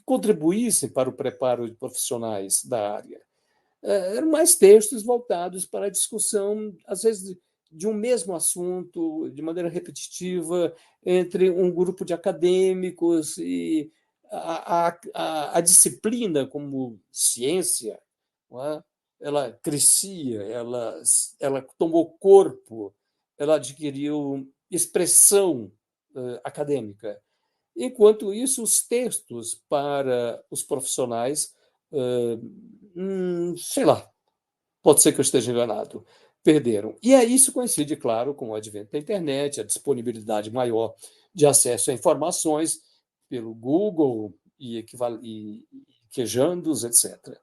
contribuíssem para o preparo de profissionais da área. Eram mais textos voltados para a discussão, às vezes, de um mesmo assunto, de maneira repetitiva, entre um grupo de acadêmicos, e a disciplina como ciência, não é? Ela crescia, ela tomou corpo, ela adquiriu expressão acadêmica. Enquanto isso, os textos para os profissionais, sei lá, pode ser que eu esteja enganado, perderam. E aí isso coincide, claro, com o advento da internet, a disponibilidade maior de acesso a informações pelo Google e quejandos, etc.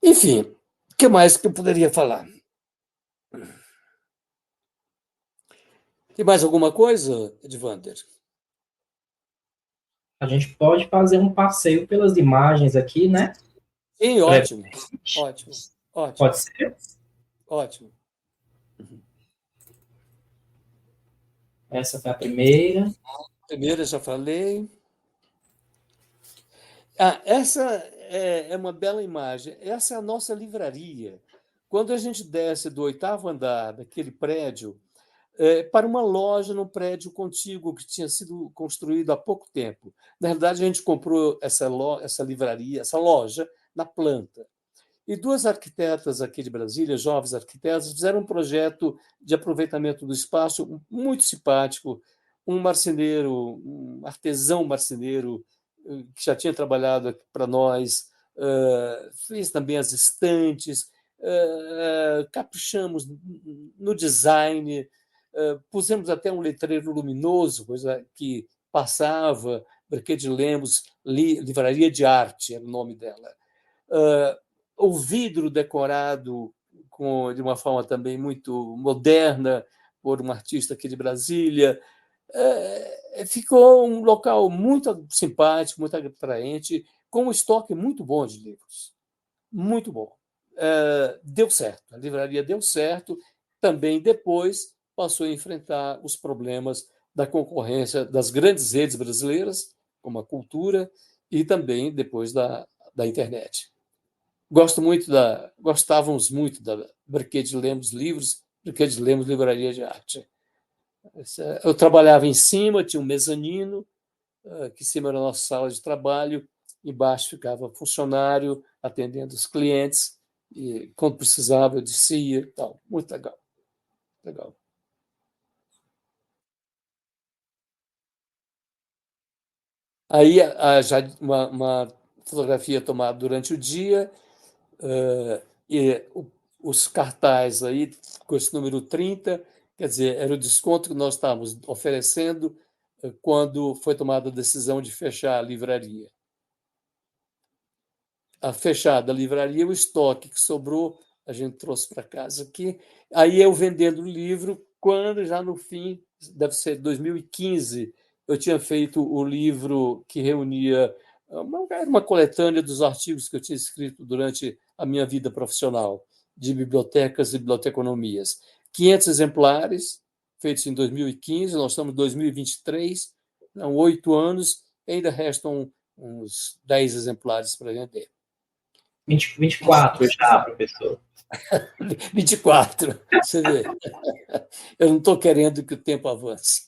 Enfim, o que mais que eu poderia falar? Tem mais alguma coisa, Edvander? A gente pode fazer um passeio pelas imagens aqui, né? Sim, ótimo, ótimo, ótimo. Pode ser? Ótimo. Essa foi a primeira. Primeira, já falei. Essa é uma bela imagem. Essa é a nossa livraria. Quando a gente desce do 8º andar daquele prédio para uma loja no prédio contíguo que tinha sido construído há pouco tempo. Na verdade, a gente comprou essa livraria, essa loja, na planta. E duas arquitetas aqui de Brasília, jovens arquitetas, fizeram um projeto de aproveitamento do espaço muito simpático. Um marceneiro, um artesão marceneiro, que já tinha trabalhado aqui para nós, fez também as estantes, caprichamos no design, pusemos até um letreiro luminoso, coisa que passava, Braquet de Lemos, Livraria de Arte, era o nome dela. O vidro decorado de uma forma também muito moderna, por um artista aqui de Brasília. Ficou um local muito simpático, muito atraente, com um estoque muito bom de livros. Muito bom. Deu certo, a livraria deu certo. Também depois passou a enfrentar os problemas da concorrência das grandes redes brasileiras, como a Cultura, e também depois da internet. Gostávamos muito da Braquet de Lemos Livros, Braquet de Lemos Livraria de Arte. Eu trabalhava em cima, tinha um mezanino, que em cima era a nossa sala de trabalho, embaixo ficava funcionário atendendo os clientes, e quando precisava eu descia, tal. Muito legal. Legal. Aí já uma fotografia tomada durante o dia, e os cartazes aí, com esse número 30, quer dizer, era o desconto que nós estávamos oferecendo quando foi tomada a decisão de fechar a livraria. A fechada a livraria, o estoque que sobrou, a gente trouxe para casa aqui. Aí eu vendendo o livro, quando já no fim, deve ser 2015, eu tinha feito o livro que reunia uma coletânea dos artigos que eu tinha escrito durante a minha vida profissional, de bibliotecas e biblioteconomias. 500 exemplares, feitos em 2015, nós estamos em 2023, são 8 anos, ainda restam uns 10 exemplares para vender. 24 já, professor. 24, você vê. Eu não estou querendo que o tempo avance.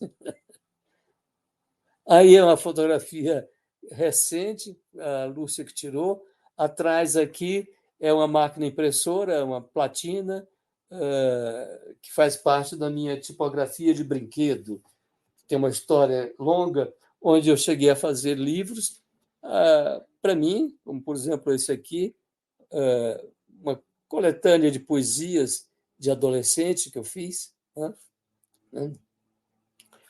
Aí é uma fotografia recente, a Lúcia que tirou. Atrás aqui é uma máquina impressora, uma platina, que faz parte da minha tipografia de brinquedo. Tem uma história longa, onde eu cheguei a fazer livros para mim, como, por exemplo, esse aqui, coletânea de poesias de adolescente que eu fiz, né?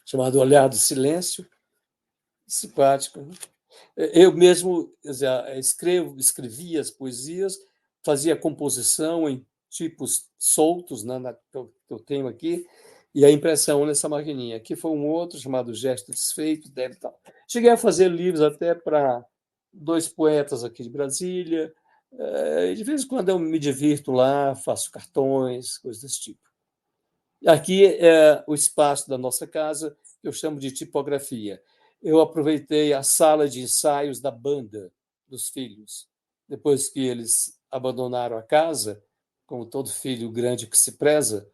Chamado Olhar do Silêncio, simpático. Né? Eu mesmo escrevia as poesias, fazia composição em tipos soltos, né, que eu tenho aqui, e a impressão nessa maquininha. Aqui foi um outro chamado Gesto Desfeito, deve tal. Cheguei a fazer livros até para 2 poetas aqui de Brasília. De vez em quando eu me divirto lá, faço cartões, coisas desse tipo. Aqui é o espaço da nossa casa, que eu chamo de tipografia. Eu aproveitei a sala de ensaios da banda dos filhos. Depois que eles abandonaram a casa, como todo filho grande que se preza,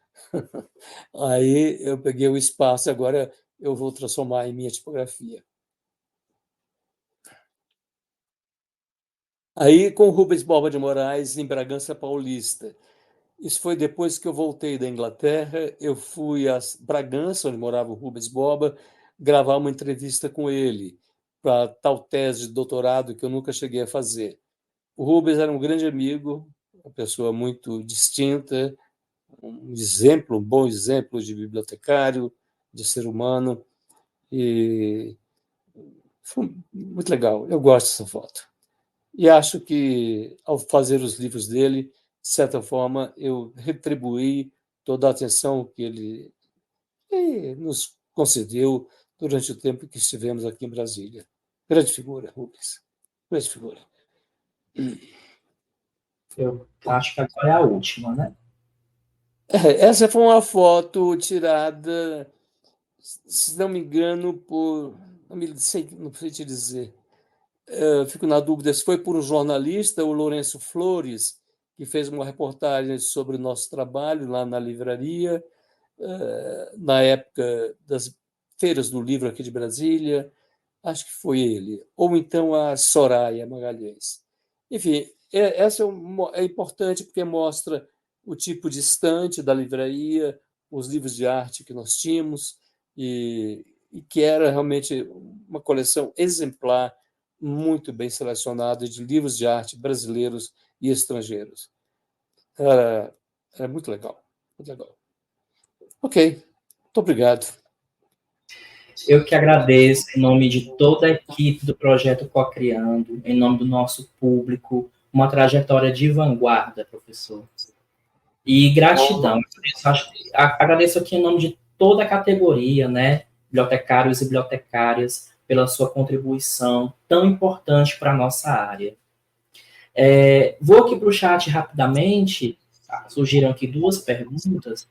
aí eu peguei o espaço e agora eu vou transformar em minha tipografia. Aí, com o Rubens Borba de Moraes, em Bragança Paulista. Isso foi depois que eu voltei da Inglaterra, eu fui a Bragança, onde morava o Rubens Borba, gravar uma entrevista com ele para tal tese de doutorado que eu nunca cheguei a fazer. O Rubens era um grande amigo, uma pessoa muito distinta, um exemplo, um bom exemplo de bibliotecário, de ser humano, e foi muito legal. Eu gosto dessa foto. E acho que, ao fazer os livros dele, de certa forma, eu retribuí toda a atenção que ele nos concedeu durante o tempo que estivemos aqui em Brasília. Grande figura, Rubens. Grande figura. Eu acho que agora é a última, né? Essa foi uma foto tirada, se não me engano, não sei te dizer. Fico na dúvida se foi por um jornalista, o Lourenço Flores, que fez uma reportagem sobre o nosso trabalho lá na livraria, na época das feiras do livro aqui de Brasília. Acho que foi ele. Ou então a Soraya Magalhães. Enfim, essa é importante porque mostra o tipo de estante da livraria, os livros de arte que nós tínhamos, e que era realmente uma coleção exemplar, muito bem selecionada de livros de arte brasileiros e estrangeiros. Era muito legal, muito legal. Ok, muito obrigado. Eu que agradeço em nome de toda a equipe do Projeto Cocriando, em nome do nosso público, uma trajetória de vanguarda, professor. E gratidão. Agradeço aqui em nome de toda a categoria, né, bibliotecários e bibliotecárias, pela sua contribuição tão importante para a nossa área. Vou aqui para o chat rapidamente, surgiram aqui 2 perguntas,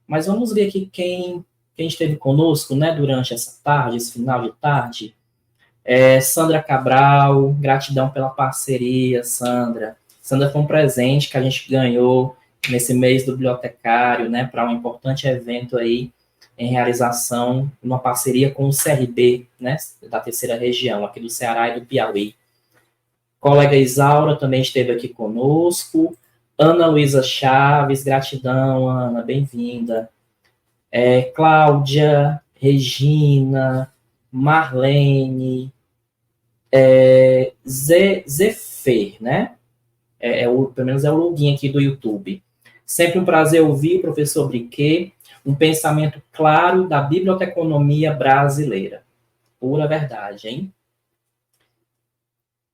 mas vamos ver aqui quem esteve conosco, né, durante essa tarde, esse final de tarde. Sandra Cabral, gratidão pela parceria, Sandra. Sandra foi um presente que a gente ganhou nesse mês do bibliotecário, né, para um importante evento aí em realização, uma parceria com o CRB, né, da terceira região, aqui do Ceará e do Piauí. Colega Isaura também esteve aqui conosco. Ana Luísa Chaves, gratidão, Ana, bem-vinda. Cláudia, Regina, Marlene, Zefer, né? Pelo menos é o login aqui do YouTube. Sempre um prazer ouvir o professor Briquet, um pensamento claro da biblioteconomia brasileira. Pura verdade, hein?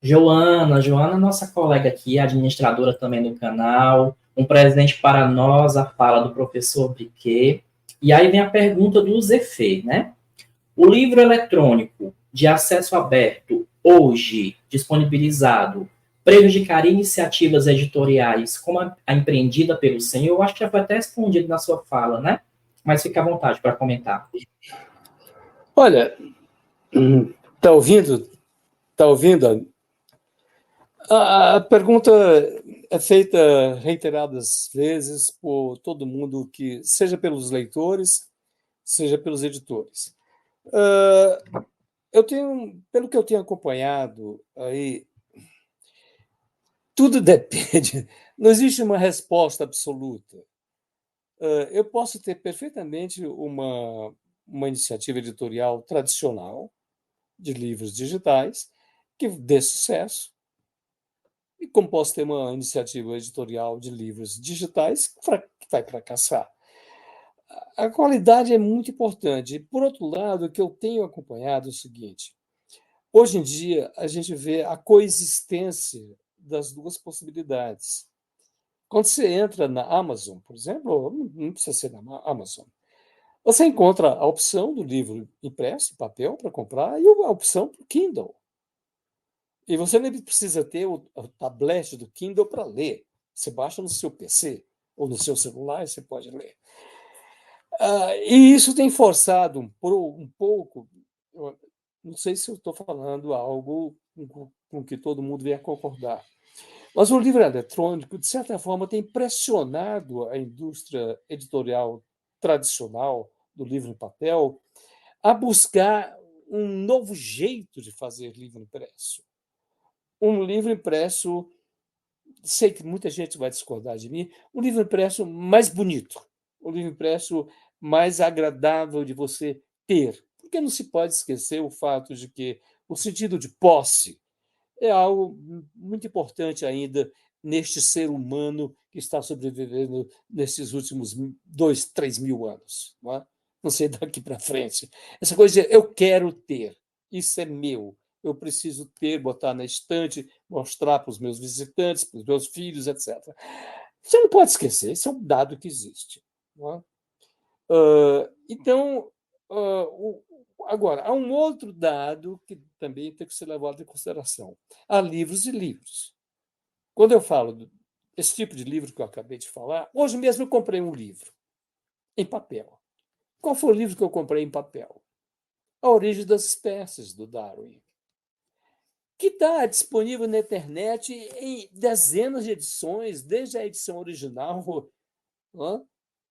Joana, nossa colega aqui, administradora também do canal, um presente para nós, a fala do professor Briquet. E aí vem a pergunta do Zefer, né? O livro eletrônico de acesso aberto, hoje disponibilizado, prejudicaria iniciativas editoriais como a empreendida pelo senhor? Eu acho que já foi até respondido na sua fala, né? Mas fique à vontade para comentar. Olha, está ouvindo? Está ouvindo? A pergunta é feita reiteradas vezes por todo mundo, que seja pelos leitores, seja pelos editores. Pelo que eu tenho acompanhado aí, tudo depende. Não existe uma resposta absoluta. Eu posso ter perfeitamente uma iniciativa editorial tradicional de livros digitais que dê sucesso, E como posso ter uma iniciativa editorial de livros digitais que vai fracassar? A qualidade é muito importante. Por outro lado, o que eu tenho acompanhado é o seguinte: hoje em dia, a gente vê a coexistência das duas possibilidades. Quando você entra na Amazon, por exemplo, ou não precisa ser na Amazon, você encontra a opção do livro impresso, papel, para comprar, e a opção para o Kindle. E você nem precisa ter o tablet do Kindle para ler. Você baixa no seu PC ou no seu celular e você pode ler. E isso tem forçado um pouco, não sei se eu estou falando algo com que todo mundo venha concordar, mas o livro eletrônico, de certa forma, tem pressionado a indústria editorial tradicional do livro em papel a buscar um novo jeito de fazer livro impresso. Um livro impresso, sei que muita gente vai discordar de mim, um livro impresso mais bonito, um livro impresso mais agradável de você ter. Porque não se pode esquecer o fato de que o sentido de posse é algo muito importante ainda neste ser humano que está sobrevivendo nesses últimos 2, 3 mil anos. Não é? Não sei daqui para frente. Essa coisa de eu quero ter, isso é meu, eu preciso ter, botar na estante, mostrar para os meus visitantes, para os meus filhos, etc. Você não pode esquecer, esse é um dado que existe. Não é? Então, agora, há um outro dado que também tem que ser levado em consideração. Há livros e livros. Quando eu falo desse tipo de livro que eu acabei de falar, hoje mesmo eu comprei um livro em papel. Qual foi o livro que eu comprei em papel? A Origem das Espécies, do Darwin, que está disponível na internet em dezenas de edições, desde a edição original,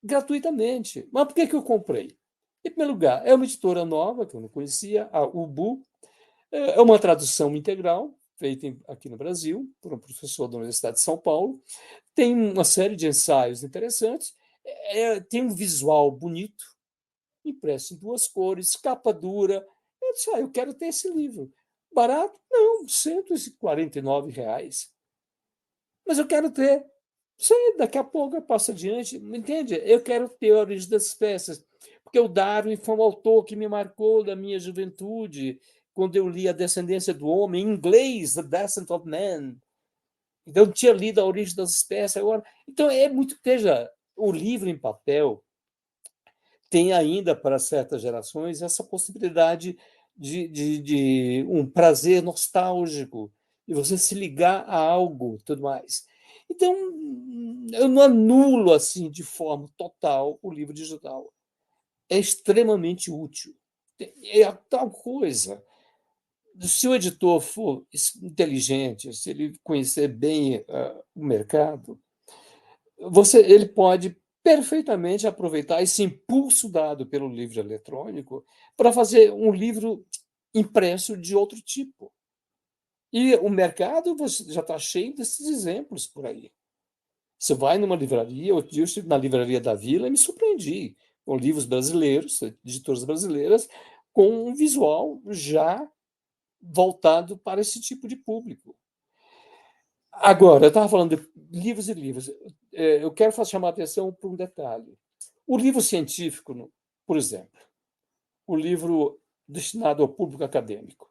gratuitamente. Mas por que eu comprei? Em primeiro lugar, é uma editora nova, que eu não conhecia, a Ubu. É uma tradução integral, feita aqui no Brasil, por um professor da Universidade de São Paulo. Tem uma série de ensaios interessantes, tem um visual bonito, impresso em 2 cores, capa dura. Eu disse, eu quero ter esse livro. Barato? Não, R$ 149. Mas eu quero ter. Sei, daqui a pouco eu passo adiante, entende? Eu quero ter a origem das espécies, porque o Darwin foi um autor que me marcou da minha juventude, quando eu li A Descendência do Homem, em inglês, The Descent of Man. Então, eu tinha lido A Origem das Espécies agora. Então, é muito. Veja, o livro em papel tem ainda, para certas gerações, essa possibilidade de um prazer nostálgico, de você se ligar a algo, tudo mais. Então, eu não anulo assim de forma total o livro digital. É extremamente útil. É a tal coisa. Se o editor for inteligente, se ele conhecer bem o mercado, ele pode perfeitamente aproveitar esse impulso dado pelo livro eletrônico para fazer um livro impresso de outro tipo. E o mercado já está cheio desses exemplos por aí. Você vai numa livraria, eu estive na Livraria da Vila e me surpreendi com livros brasileiros, editoras brasileiras, com um visual já voltado para esse tipo de público. Agora, eu estava falando de livros e livros. Eu quero chamar a atenção para um detalhe. O livro científico, por exemplo, o livro destinado ao público acadêmico.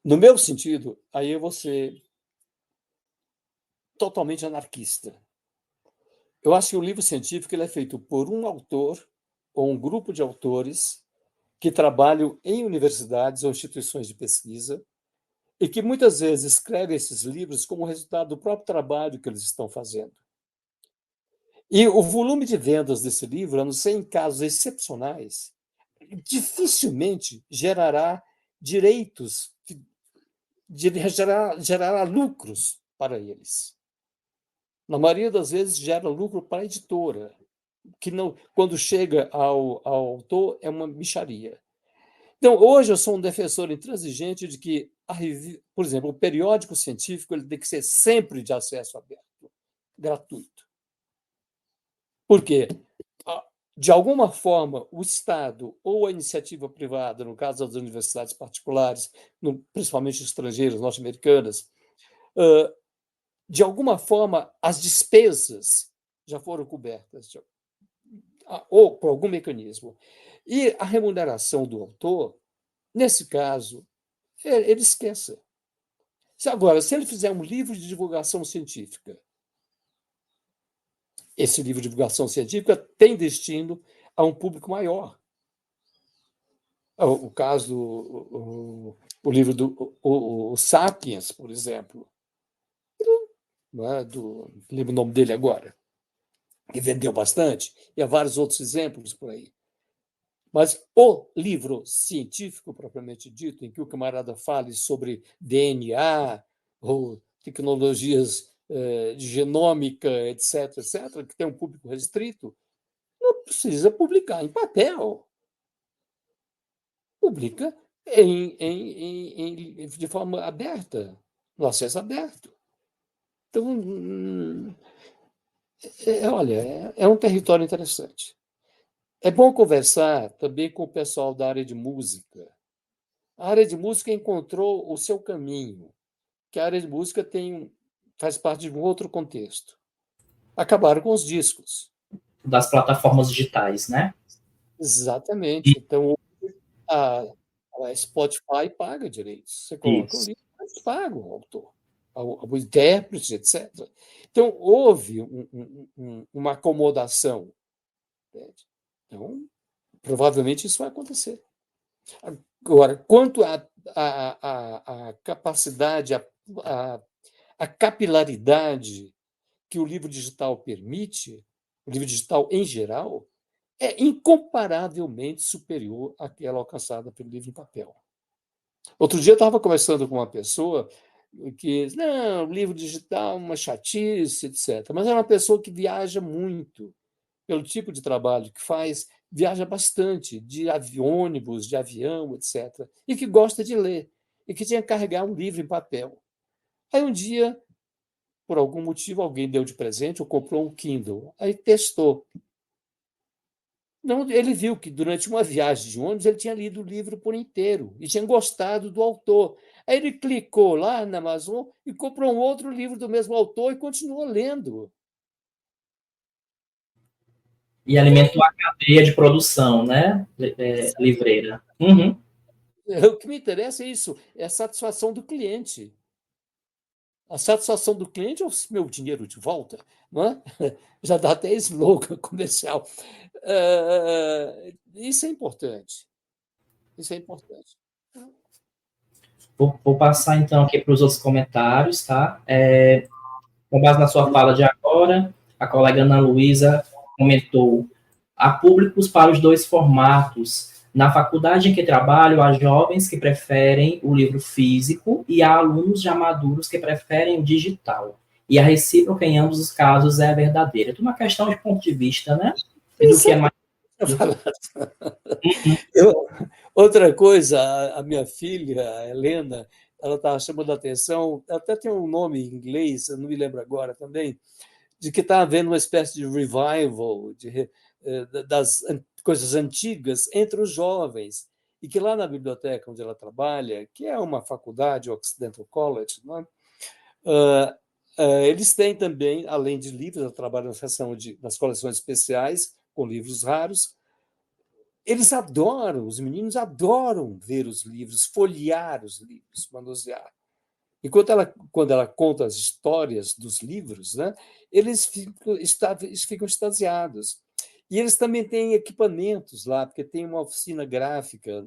No meu sentido, aí eu vou ser totalmente anarquista. Eu acho que o livro científico ele é feito por um autor ou um grupo de autores que trabalham em universidades ou instituições de pesquisa e que muitas vezes escrevem esses livros como resultado do próprio trabalho que eles estão fazendo. E o volume de vendas desse livro, a não ser em casos excepcionais, dificilmente gerará direitos, gerará lucros para eles. Na maioria das vezes, gera lucro para a editora, que não, quando chega ao autor, é uma mixaria. Então, hoje eu sou um defensor intransigente de que, por exemplo, o periódico científico ele tem que ser sempre de acesso aberto, gratuito. Por quê? De alguma forma, o Estado ou a iniciativa privada, no caso das universidades particulares, principalmente estrangeiras, norte-americanas, de alguma forma, as despesas já foram cobertas, ou por algum mecanismo. E a remuneração do autor, nesse caso, ele esqueça. Agora, se ele fizer um livro de divulgação científica, esse livro de divulgação científica tem destino a um público maior. O caso, o livro do o Sapiens, por exemplo, não lembro o nome dele agora, que vendeu bastante, e há vários outros exemplos por aí. Mas o livro científico, propriamente dito, em que o camarada fale sobre DNA ou tecnologias de genômica, etc., etc., que tem um público restrito, não precisa publicar em papel. Publica de forma aberta, no acesso aberto. Então, olha, é um território interessante. É bom conversar também com o pessoal da área de música. A área de música encontrou o seu caminho, que a área de música faz parte de um outro contexto. Acabaram com os discos. Das plataformas digitais, né? Exatamente. Então, a Spotify paga direitos. Você coloca o livro, mas paga o autor, o intérprete, etc. Então, houve uma acomodação. Entende? Então, provavelmente isso vai acontecer. Agora, quanto à capacidade, à capilaridade que o livro digital permite, o livro digital em geral, é incomparavelmente superior àquela alcançada pelo livro em papel. Outro dia eu estava conversando com uma pessoa que, não, livro digital, uma chatice, etc. Mas é uma pessoa que viaja muito, pelo tipo de trabalho que faz, viaja bastante, de ônibus, de avião, etc. E que gosta de ler, e que tinha que carregar um livro em papel. Aí um dia, por algum motivo, alguém deu de presente ou comprou um Kindle. Aí testou. Não, ele viu que durante uma viagem de ônibus ele tinha lido o livro por inteiro e tinha gostado do autor. Aí ele clicou lá na Amazon e comprou um outro livro do mesmo autor e continuou lendo. E alimentou a cadeia de produção, né? Livreira. Uhum. O que me interessa é isso, é a satisfação do cliente. A satisfação do cliente é o meu dinheiro de volta, não é? Já dá até slogan comercial. Isso é importante. Isso é importante. Vou passar, então, aqui para os outros comentários, tá? Com base na sua fala de agora, a colega Ana Luísa comentou: há públicos para os dois formatos. Na faculdade em que trabalho, há jovens que preferem o livro físico e há alunos já maduros que preferem o digital. E a recíproca em ambos os casos é verdadeira. É uma questão de ponto de vista, né? E do que é mais... Outra coisa, a minha filha, a Helena, ela estava chamando a atenção, até tem um nome em inglês, eu não me lembro agora também, de que está havendo uma espécie de revival das coisas antigas entre os jovens, e que lá na biblioteca onde ela trabalha, que é uma faculdade, o Occidental College, não é? Eles têm também, além de livros, ela trabalha na seção nas coleções especiais, com livros raros. Eles adoram, os meninos adoram ver os livros, folhear os livros, manusear. E quando ela conta as histórias dos livros, né, eles ficam extasiados. E eles também têm equipamentos lá, porque tem uma oficina gráfica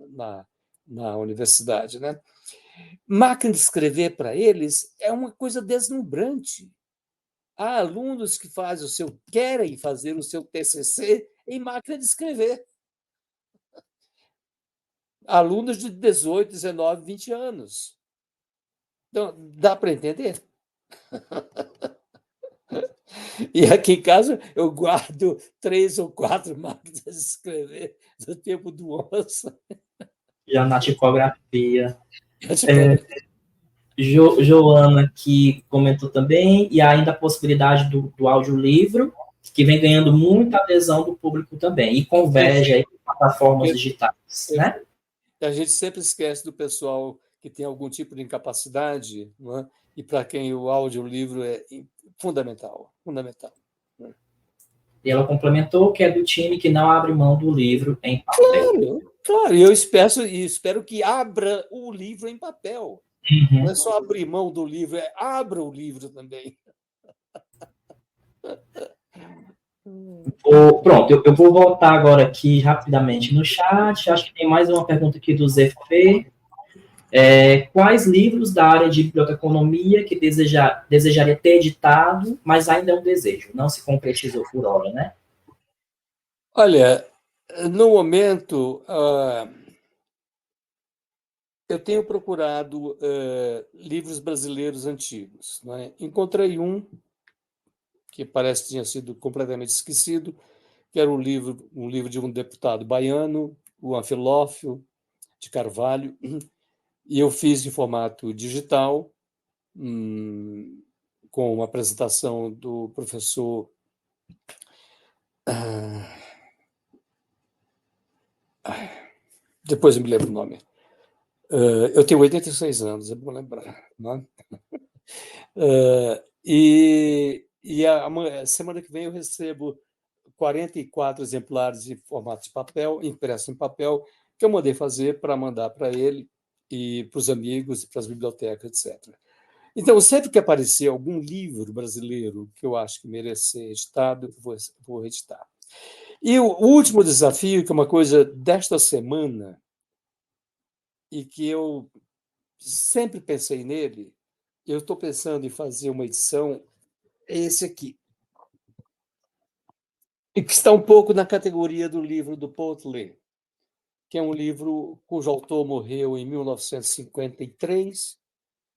na universidade. Né? Máquina de escrever para eles é uma coisa deslumbrante. Há alunos que querem fazer o seu TCC em máquina de escrever. Alunos de 18, 19, 20 anos. Então, dá para entender? E aqui em casa eu guardo 3 ou 4 máquinas de escrever do tempo do onça. Já na tipografia. Joana, que comentou também, e ainda a possibilidade do audiolivro, que vem ganhando muita adesão do público também, e converge aí com plataformas digitais, né? A gente sempre esquece do pessoal que tem algum tipo de incapacidade, não é? e para quem o audiolivro é fundamental, fundamental. E ela complementou que é do time que não abre mão do livro em papel. Claro, e eu espero que abra o livro em papel. Não é só abrir mão do livro, é abra o livro também. Pronto, eu vou voltar agora aqui rapidamente no chat. Acho que tem mais uma pergunta aqui do ZF. Quais livros da área de biblioteconomia que desejaria ter editado, mas ainda é um desejo, não se concretizou por hora, né? Olha, no momento, eu tenho procurado livros brasileiros antigos. Né? Encontrei um que parece que tinha sido completamente esquecido, que era um livro de um deputado baiano, o Anfilófio de Carvalho, e eu fiz em formato digital, com uma apresentação do professor... depois eu me lembro o nome. Eu tenho 86 anos, é bom lembrar. Né? E a semana que vem eu recebo 44 exemplares em formato de papel, impresso em papel, que eu mandei fazer para mandar para ele e para os amigos e para as bibliotecas, etc. Então, sempre que aparecer algum livro brasileiro que eu acho que merece ser editado, eu vou editar. E o último desafio, que é uma coisa desta semana, e que eu sempre pensei nele, eu estou pensando em fazer uma edição, é esse aqui, e que está um pouco na categoria do livro do Paul Klee, que é um livro cujo autor morreu em 1953,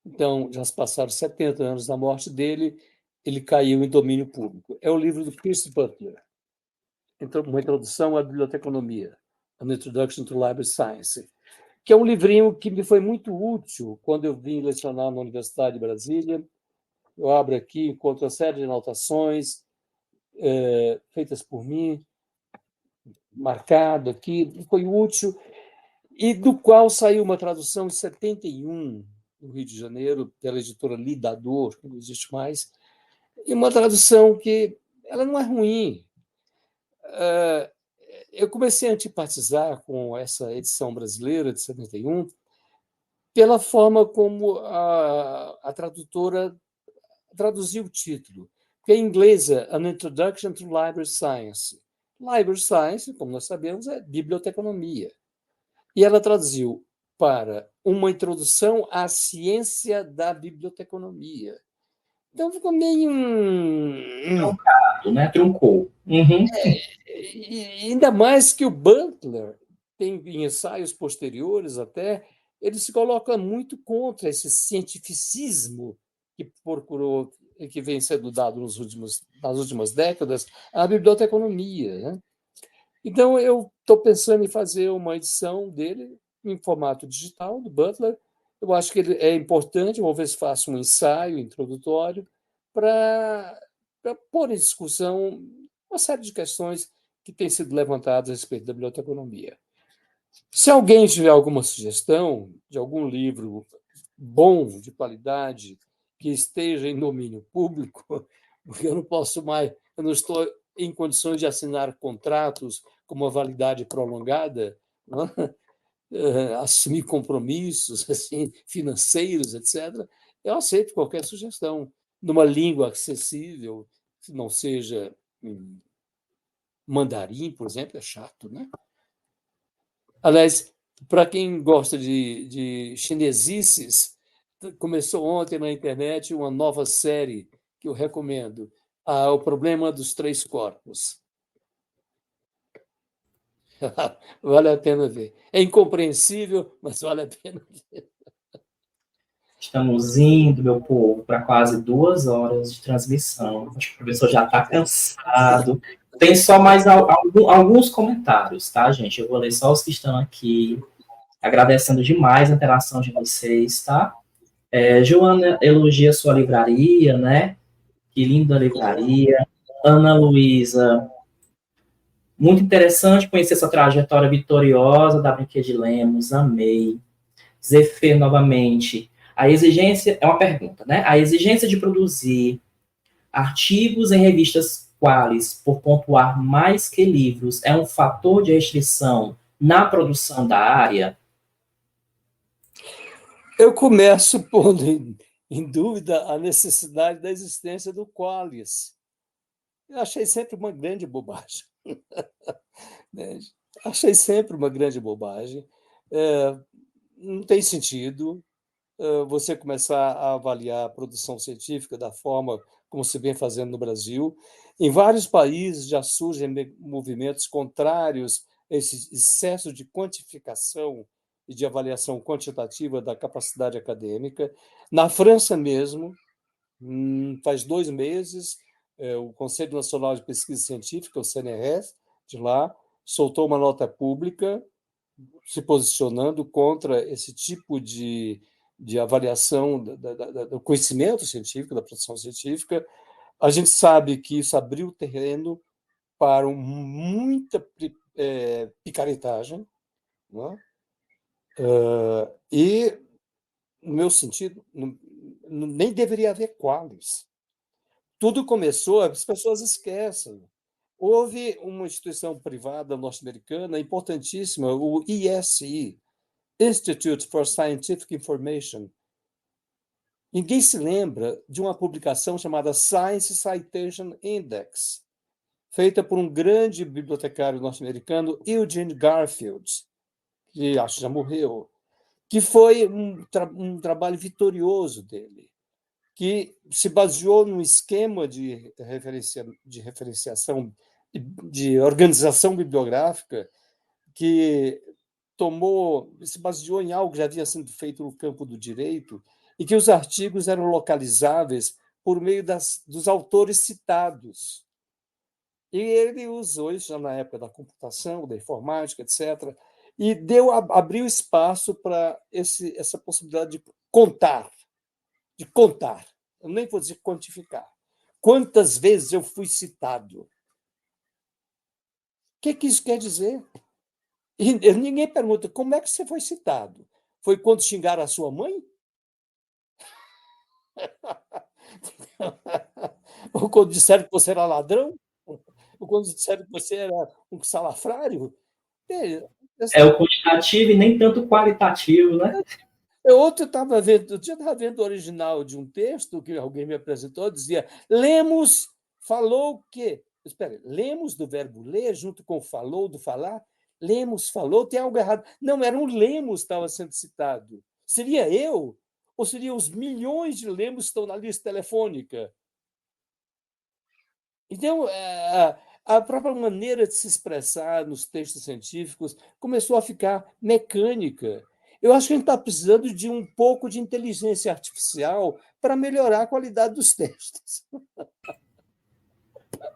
então já se passaram 70 anos da morte dele, ele caiu em domínio público. É o livro do Pierce Butler, uma introdução à biblioteconomia, An Introduction to Library Science, que é um livrinho que me foi muito útil quando eu vim lecionar na Universidade de Brasília. Eu abro aqui, encontro uma série de anotações feitas por mim, marcado aqui, foi útil, e do qual saiu uma tradução em 71, no Rio de Janeiro, pela editora Lidador, que não existe mais, e uma tradução que ela não é ruim. Eu comecei a antipatizar com essa edição brasileira de 71 pela forma como a tradutora traduziu o título, que em inglês é An Introduction to Library Science. Library Science, como nós sabemos, é biblioteconomia. E ela traduziu para uma introdução à ciência da biblioteconomia. Então ficou meio... Truncado, né? Truncou. Ainda mais que o Butler tem em ensaios posteriores até, ele se coloca muito contra esse cientificismo que vem sendo dado nas últimas décadas à biblioteconomia. Né? Então, eu estou pensando em fazer uma edição dele em formato digital, do Butler. Eu acho que ele é importante, vou ver se faço um ensaio introdutório para pôr em discussão uma série de questões que têm sido levantadas a respeito da biblioteconomia. Se alguém tiver alguma sugestão de algum livro bom, de qualidade, que esteja em domínio público, porque eu não estou em condições de assinar contratos com uma validade prolongada, assumir compromissos assim, financeiros, etc., eu aceito qualquer sugestão, numa língua acessível, que não seja mandarim, por exemplo, é chato, né? Aliás, para quem gosta de chinesices, começou ontem na internet uma nova série que eu recomendo, O Problema dos Três Corpos. Vale a pena ver. É incompreensível, mas vale a pena ver. Estamos indo, meu povo, para quase 2 horas de transmissão. Acho que o professor já está cansado. Tem só mais alguns comentários, tá, gente? Eu vou ler só os que estão aqui. Agradecendo demais a interação de vocês, tá? Joana elogia sua livraria, né? Que linda livraria. Ana Luísa, muito interessante conhecer essa trajetória vitoriosa da Brinquedo de Lemos, amei. Zefê, novamente, A exigência, é uma pergunta, né? A exigência de produzir artigos em revistas quales, por pontuar mais que livros, é um fator de restrição na produção da área? Eu começo pondo em dúvida a necessidade da existência do Qualis. Eu achei sempre uma grande bobagem. Né? Achei sempre uma grande bobagem. Não tem sentido você começar a avaliar a produção científica da forma como se vem fazendo no Brasil. Em vários países já surgem movimentos contrários a esse excesso de quantificação e de avaliação quantitativa da capacidade acadêmica. Na França mesmo, faz 2 meses, o Conselho Nacional de Pesquisa Científica, o CNRS, de lá, soltou uma nota pública se posicionando contra esse tipo de avaliação do conhecimento científico, da produção científica. A gente sabe que isso abriu terreno para muita picaretagem, né? E, no meu sentido, nem deveria haver qualis. Tudo começou, as pessoas esquecem. Houve uma instituição privada norte-americana importantíssima, o ISI, Institute for Scientific Information. Ninguém se lembra de uma publicação chamada Science Citation Index, feita por um grande bibliotecário norte-americano, Eugene Garfield, que acho que já morreu, que foi um trabalho vitorioso dele, que se baseou num esquema de referenciação, de organização bibliográfica, que se baseou em algo que já havia sido feito no campo do direito, e que os artigos eram localizáveis por meio dos autores citados. E ele usou isso já na época da computação, da informática, etc., e abriu espaço para essa possibilidade de contar. Eu nem vou dizer quantificar. Quantas vezes eu fui citado? O que isso quer dizer? E ninguém pergunta como é que você foi citado. Foi quando xingaram a sua mãe? Ou quando disseram que você era ladrão? Ou quando disseram que você era um salafrário? É o quantitativo e nem tanto qualitativo, né? Outro estava vendo o original de um texto que alguém me apresentou, dizia: Lemos falou que. Espera, lemos do verbo ler junto com falou do falar? Lemos falou, tem algo errado. Não, era um Lemos que estava sendo citado. Seria eu? Ou seriam os milhões de Lemos que estão na lista telefônica? Então, a própria maneira de se expressar nos textos científicos começou a ficar mecânica. Eu acho que a gente está precisando de um pouco de inteligência artificial para melhorar a qualidade dos textos.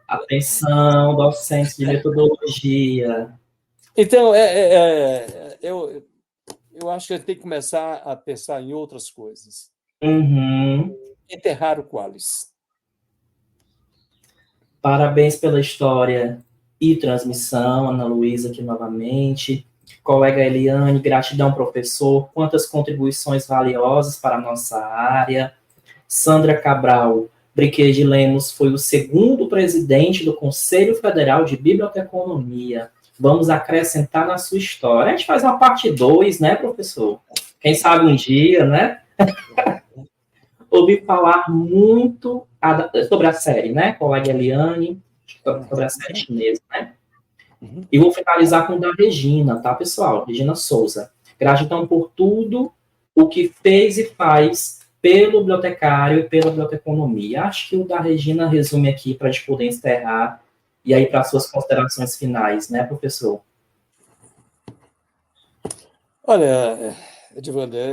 Atenção, docentes de metodologia. Então, eu acho que a gente tem que começar a pensar em outras coisas. Uhum. Enterrar o Qualis. Parabéns pela história e transmissão, Ana Luísa aqui novamente. Colega Eliane, gratidão, professor. Quantas contribuições valiosas para a nossa área. Sandra Cabral, Briquet de Lemos foi o segundo presidente do Conselho Federal de Biblioteconomia. Vamos acrescentar na sua história. A gente faz uma parte 2, né, professor? Quem sabe um dia, né? Ouvi falar muito sobre a série, né? Colega Eliane, sobre a série chinesa, né? E vou finalizar com o da Regina, tá, pessoal? Regina Souza. Gratidão por tudo o que fez e faz pelo bibliotecário e pela biblioteconomia. Acho que o da Regina resume aqui para a gente poder encerrar e aí para as suas considerações finais, né, professor? Olha, Edvander,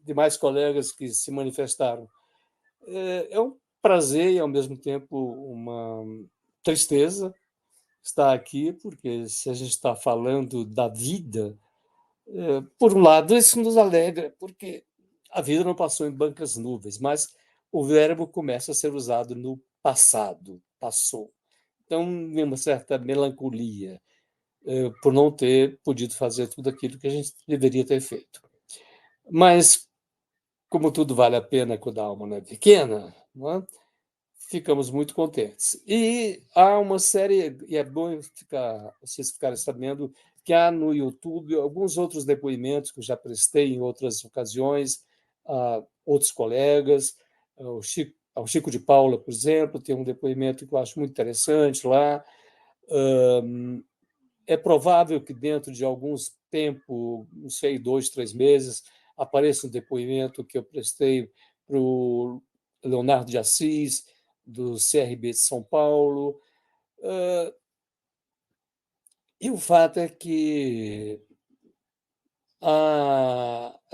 demais colegas que se manifestaram. É um prazer e, ao mesmo tempo, uma tristeza estar aqui, porque se a gente está falando da vida, por um lado, isso nos alegra, porque a vida não passou em brancas nuvens, mas o verbo começa a ser usado no passado, passou. Então, uma certa melancolia por não ter podido fazer tudo aquilo que a gente deveria ter feito. Mas como tudo vale a pena quando a alma não é pequena, não é? Ficamos muito contentes. E há uma série, e é bom vocês ficarem sabendo, que há no YouTube alguns outros depoimentos que eu já prestei em outras ocasiões, a outros colegas, ao Chico de Paula, por exemplo, tem um depoimento que eu acho muito interessante lá. É provável que dentro de alguns tempo, não sei, 2, 3 meses, apareça um depoimento que eu prestei para o Leonardo de Assis, do CRB de São Paulo. E o fato é que,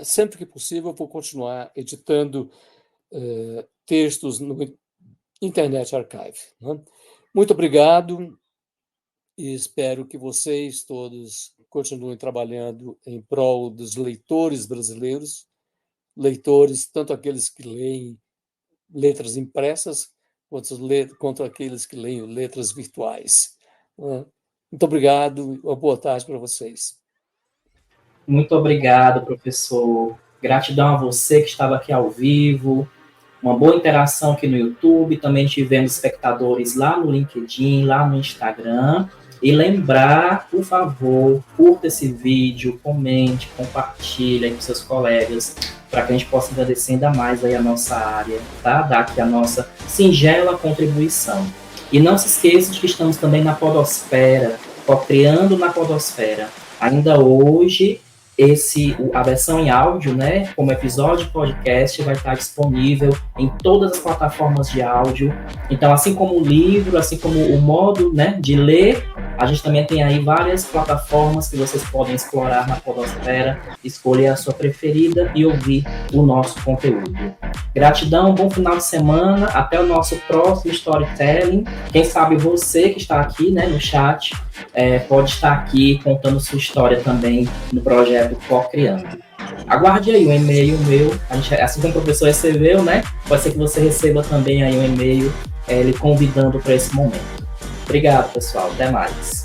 sempre que possível, eu vou continuar editando textos no Internet Archive. Né? Muito obrigado e espero que vocês todos continuem trabalhando em prol dos leitores brasileiros, leitores, tanto aqueles que leem letras impressas, quanto aqueles que leem letras virtuais. Muito obrigado, uma boa tarde para vocês. Muito obrigado, professor. Gratidão a você que estava aqui ao vivo. Uma boa interação aqui no YouTube. Também tivemos espectadores lá no LinkedIn, lá no Instagram. E lembrar, por favor, curta esse vídeo, comente, compartilhe aí com seus colegas, para que a gente possa agradecer ainda mais aí a nossa área, tá? Dar aqui a nossa singela contribuição. E não se esqueça de que estamos também na Podosfera, Cocriando na Podosfera. Ainda hoje, a versão em áudio, né, como episódio podcast, vai estar disponível em todas as plataformas de áudio. Então, assim como o livro, assim como o modo, né, de ler, a gente também tem aí várias plataformas que vocês podem explorar na Podosfera, escolher a sua preferida e ouvir o nosso conteúdo. Gratidão, bom final de semana, até o nosso próximo storytelling. Quem sabe você que está aqui, né, no chat, pode estar aqui contando sua história também no projeto Cocriando. Aguarde aí um e-mail meu, assim como o professor recebeu, né? Pode ser que você receba também aí um e-mail lhe convidando para esse momento. Obrigado, pessoal. Até mais.